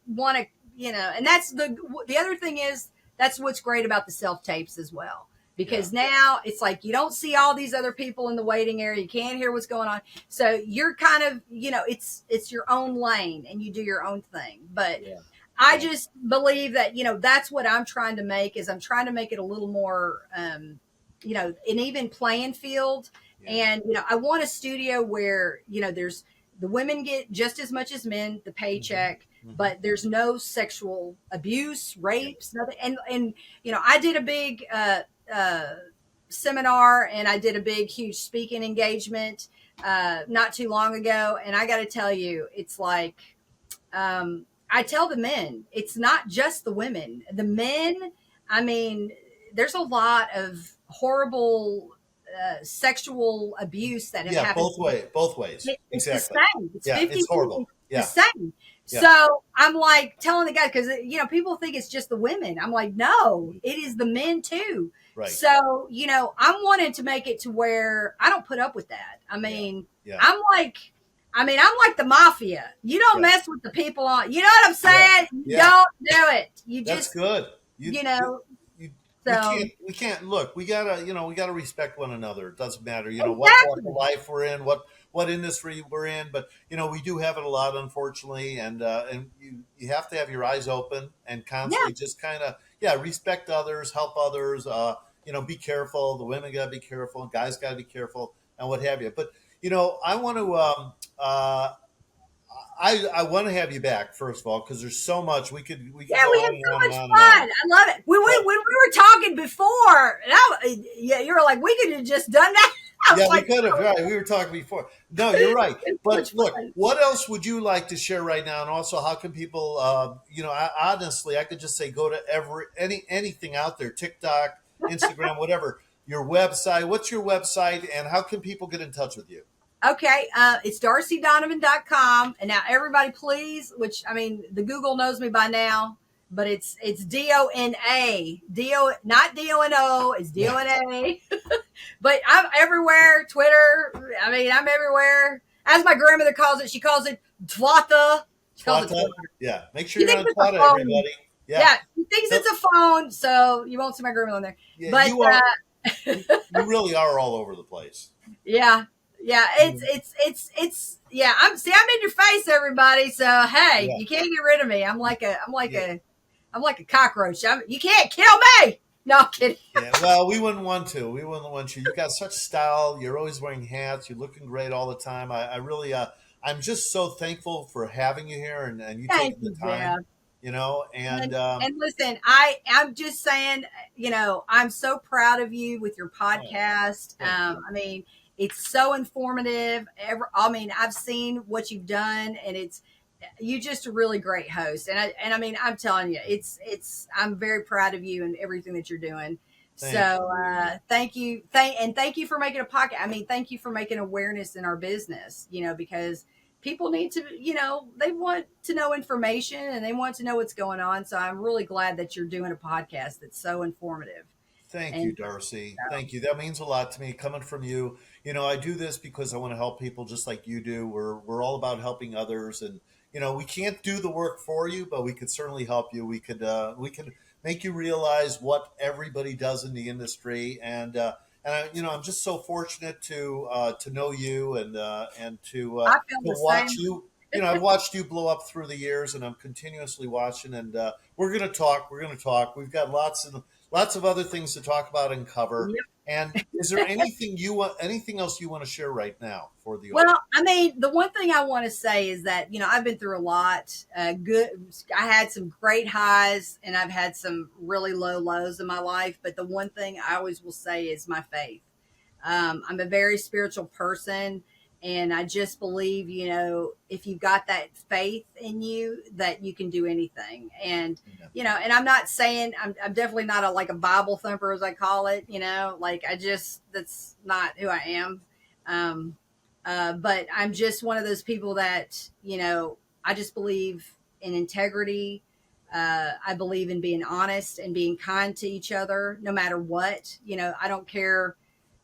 want to, and that's the other thing is that's what's great about the self tapes as well. Yeah. Because now it's like you don't see all these other people in the waiting area. You can't hear what's going on. So you're kind of, it's your own lane and you do your own thing. But Yeah. I Yeah. just believe that, that's what I'm trying to make is I'm trying to make it a little more, an even playing field. Yeah. And, I want a studio where, there's the women get just as much as men, the paycheck, Mhm. but there's no sexual abuse, Yeah. rapes, nothing. And, I did a big, seminar and I did a big, huge speaking engagement, not too long ago. And I got to tell you, it's like, I tell the men, it's not just the women. The men, I mean, there's a lot of horrible sexual abuse that have Yeah. happened. Both ways. It's the Exactly. same. It's Yeah. 50, It's horrible. the Yeah. same. Yeah. So I'm like telling the guys, because, people think it's just the women. I'm like, no, it is the men too. Right. So, I'm wanting to make it to where I don't put up with that. I mean, Yeah. I'm like the mafia. You don't Yeah. mess with the people on. You know what I'm saying? You Yeah. don't do it. You That's just, good. you know. You, So we can't look. We gotta respect one another. It doesn't matter, what walk exactly. of life we're in, what industry we're in, but we do have it a lot, unfortunately, and you have to have your eyes open and Yeah. constantly just kind of respect others, help others. Be careful. The women gotta be careful, guys gotta be careful, and what have you. But I want to I want to have you back first of all because there's so much we could Yeah, go we on had and so on and much on and on. fun. I love it. When we were talking before, yeah, you were like, we could have just done that. I was Yeah, we like, could have. oh, Right, we were talking before. No, you're right. it's so But much look, fun. what else would you like to share right now? And also, how can people? Honestly, I could just say go to anything out there, TikTok, Instagram, whatever. Your website. What's your website, and how can people get in touch with you? Okay, it's darcydonovan.com. And now everybody please, which I mean the Google knows me by now, but it's Dona. Not Dono, it's Yeah, Dona. But I'm everywhere, Twitter. I mean, I'm everywhere. As my grandmother calls it, she calls it Twata. She calls it Twata. Twitter. Yeah, make sure She you're thinks on it's a Twata, phone. everybody. Yeah, Yeah, she thinks Tell- it's a phone, so you won't see my grandmother on there. yeah. But You are. You really are all over the place. yeah, yeah, yeah. I'm in your face, everybody. So hey, Yeah, you can't get rid of me. yeah. I'm like a cockroach. You can't kill me. No, I'm kidding. Yeah, well, we wouldn't want to. We wouldn't want to. You got such style. You're always wearing hats. You're looking great all the time. I really, I'm just so thankful for having you here and you Thank taking the you, time. Jeff. And And listen, I'm just saying, I'm so proud of you with your oh, podcast. thank you, I mean, it's so informative. I mean, I've seen what you've done, and you just a really great host. And I mean, I'm telling you, I'm very proud of you and everything that you're doing. So thank you. thank you, thank you for making a podcast. I mean, thank you for making awareness in our business. Because people need to, they want to know information and they want to know what's going on. So I'm really glad that you're doing a podcast that's so informative. Thank you, And Darcy. Thank you. That means a lot to me coming from you. I do this because I want to help people just like you do. We're all about helping others, and we can't do the work for you, but we could certainly help you. We could make you realize what everybody does in the industry, and I'm just so fortunate to know you and I feel to the watch same. you. I've watched you blow up through the years, and I'm continuously watching. And we're gonna talk. We're gonna talk. We've got lots of other things to talk about and cover. Yep. And is there anything else you want to share right now for the audience? Well, I mean, the one thing I want to say is that, I've been through a lot. I had some great highs and I've had some really low lows in my life. But the one thing I always will say is my faith. I'm a very spiritual person. And I just believe, if you've got that faith in you, that you can do anything. And, Yeah. and I'm not saying I'm definitely not like a Bible thumper, as I call it, like that's not who I am. Um, but I'm just one of those people that, I just believe in integrity. I believe in being honest and being kind to each other, no matter what. I don't care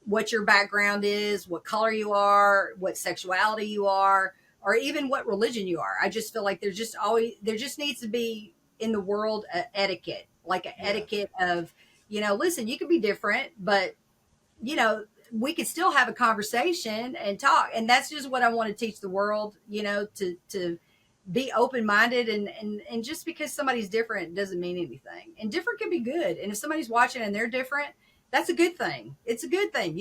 what your background is, what color you are, what sexuality you are, or even what religion you are. I just feel like there just needs to be in the world etiquette, like an Yeah. etiquette of, listen, you can be different, but you know, we could still have a conversation and talk. And that's just what I want to teach the world, to be open-minded, and just because somebody's different doesn't mean anything. And different can be good. And if somebody's watching and they're different, that's a good thing. It's a good thing.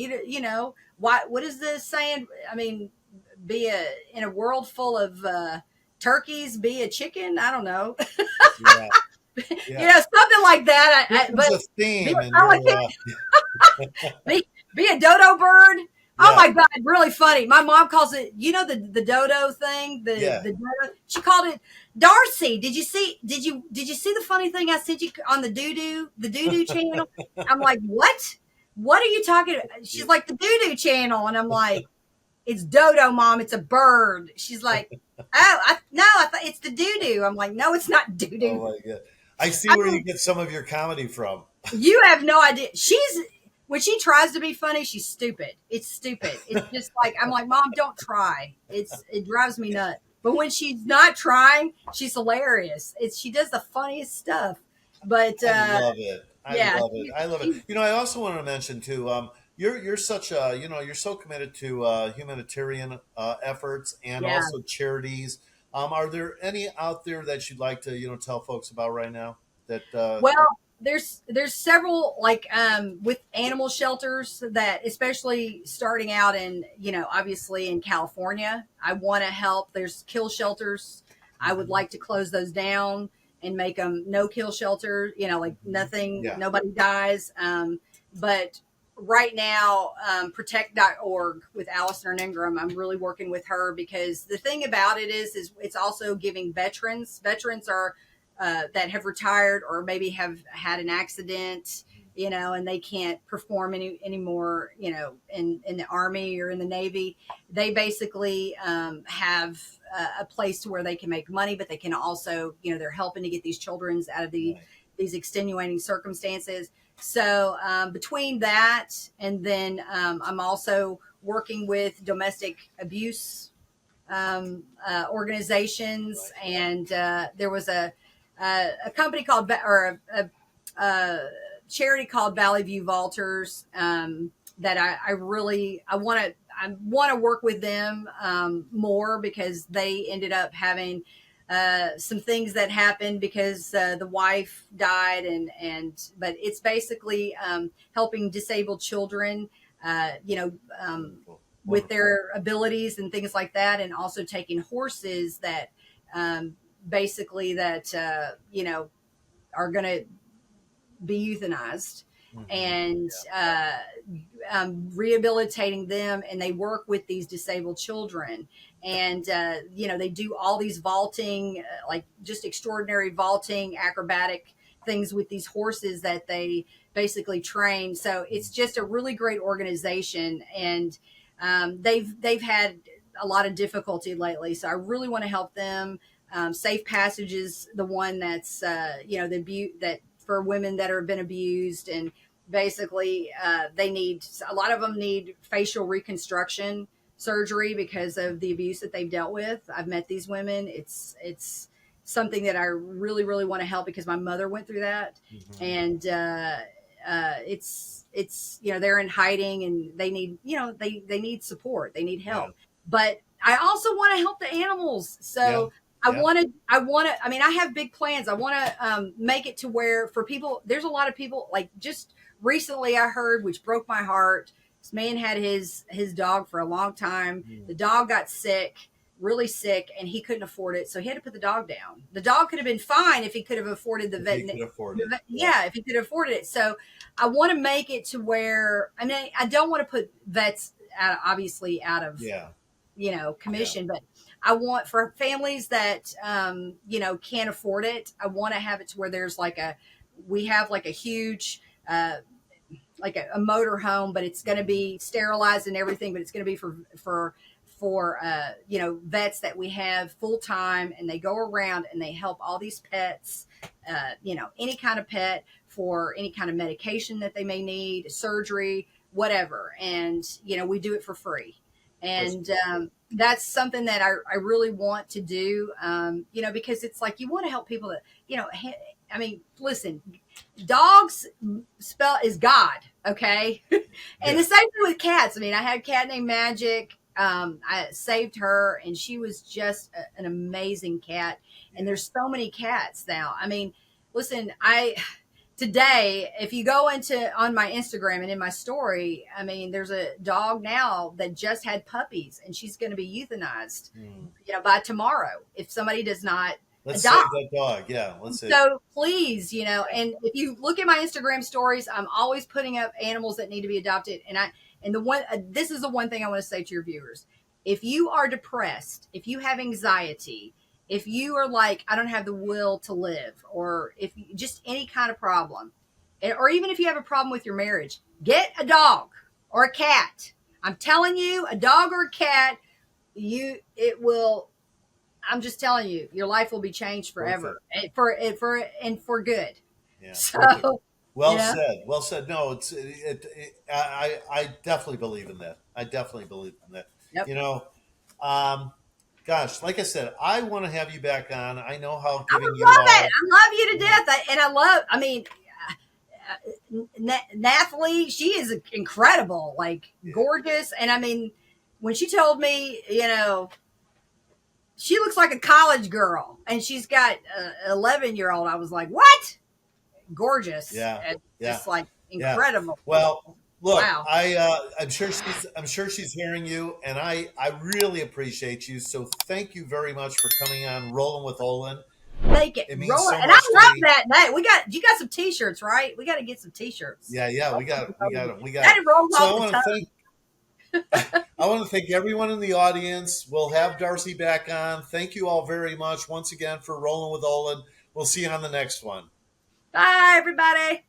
What is this saying? I mean, in a world full of turkeys, be a chicken. I don't know. Yeah. Yeah. Something like that. This But is a be theme, a and you're, pelican, be a dodo bird. Oh yeah, my God, really funny. My mom calls it, the dodo thing, yeah. the dodo. She called it Darcy. Did you see the funny thing I sent you on the doo doo channel? I'm like, what? What are you talking about? She's like, the doo doo channel, and I'm like, it's dodo, mom. It's a bird. She's like, oh, I thought it's the doo doo. I'm like, no, it's not doo Oh doo. my god. I see where you get some of your comedy from. You have no idea. When she tries to be funny, she's stupid. It's stupid. It's just like, I'm like, Mom, don't try. It drives me nuts. But when she's not trying, she's hilarious. She does the funniest stuff. But I love it. I yeah, love it. I love it. I also want to mention too. You're such a you're so committed to humanitarian efforts and yeah. also charities. Are there any out there that you'd like to tell folks about right now? That Well, there's several, like, with animal shelters, that, especially starting out in, obviously in California, I want to help. There's kill shelters. I would Mhm, like to close those down and make them no kill shelter, like mhm. nothing, Yeah. nobody dies. But right now, protect.org with Allison Ingram, I'm really working with her, because the thing about it is it's also giving veterans are that have retired, or maybe have had an accident, and they can't perform anymore, in the Army or in the Navy. They basically have a place to where they can make money, but they can also, they're helping to get these children's out of Right. these extenuating circumstances. So between that, and then I'm also working with domestic abuse organizations, Right. and there was a company called, or a charity called Valley View Vaulters, that I want to work with them more, because they ended up having some things that happened, because the wife died, but it's basically helping disabled children, uh, you know, um, Wonderful. with Wonderful. their abilities and things like that, and also taking horses that um, basically that are going to be euthanized, Hmm. and Yeah. rehabilitating them. And they work with these disabled children, and they do all these vaulting, like just extraordinary vaulting acrobatic things with these horses that they basically train. So it's just a really great organization, and they've had a lot of difficulty lately, so I really want to help them. Safe Passage is the one that's that for women that have been abused, and basically a lot of them need facial reconstruction surgery because of the abuse that they've dealt with. I've met these women. It's something that I really, really want to help, because my mother went through that. Hmm. And it's they're in hiding, and they need support, they need Yeah. help. But I also want to help the animals. Yeah. So Yeah. I mean, I have big plans. I want to make it to where, for people, there's a lot of people, like, just recently I heard, which broke my heart. This man had his dog for a long time. Mm. The dog got sick, really sick, and he couldn't afford it, so he had to put the dog down. The dog could have been fine if he could have afforded If he could afford it. Yeah. yeah, if he could have afforded it. So I want to make it to where, I mean, I don't want to put vets obviously out of Yeah. Yeah. commission. But I want for families that, can't afford it, I want to have it to where there's we have like a huge, like a motor home, but it's going to be sterilized and everything, but it's going to be for vets that we have full time, and they go around and they help all these pets, any kind of pet, for any kind of medication that they may need, surgery, whatever. And we do it for free. That's And beautiful. that's something that I really want to do, because it's like you want to help people that, I mean, listen, dogs spell is God, okay? And Yeah. the same thing with cats. I mean, I had a cat named Magic. I saved her, and she was just an amazing cat. And Yeah. there's so many cats now. I mean, listen, I today, if you go into on my Instagram and in my story, I mean, there's a dog now that just had puppies, and she's going to be euthanized, Hmm. by tomorrow if somebody does not Let's adopt. save that dog. Yeah. Let's see. So please, and if you look at my Instagram stories, I'm always putting up animals that need to be adopted. And the one, this is the one thing I want to say to your viewers. If you are depressed, if you have anxiety, if you are like, I don't have the will to live, or if just any kind of problem, or even if you have a problem with your marriage, get a dog or a cat. I'm telling you, a dog or a cat, it will, I'm just telling you, your life will be changed Worth it. forever, and for good. Yeah. Worth it. So, Well yeah, said. Well said. No, I definitely believe in that. I definitely believe in that. yep. You know, um, gosh, like I said, I want to have you back on. I know how I giving would you love it. are. I love you to death. And I love, I mean, Nathalie, she is incredible, like Yeah. gorgeous. And I mean, when she told me, she looks like a college girl, and she's got an 11-year-old, I was like, what? Gorgeous. Yeah. And Yeah. just like Yeah. incredible. Well, look, Wow. I'm sure she's hearing you, and I really appreciate you. So thank you very much for coming on Rolling with Olin. Make it It means roll it. so And I much to love me. that name. You got some t-shirts, right? We got to get some t-shirts. Yeah, yeah, we got it. That rolls So off the tongue. I want to thank everyone in the audience. We'll have Darcy back on. Thank you all very much once again for rolling with Olin. We'll see you on the next one. Bye, everybody.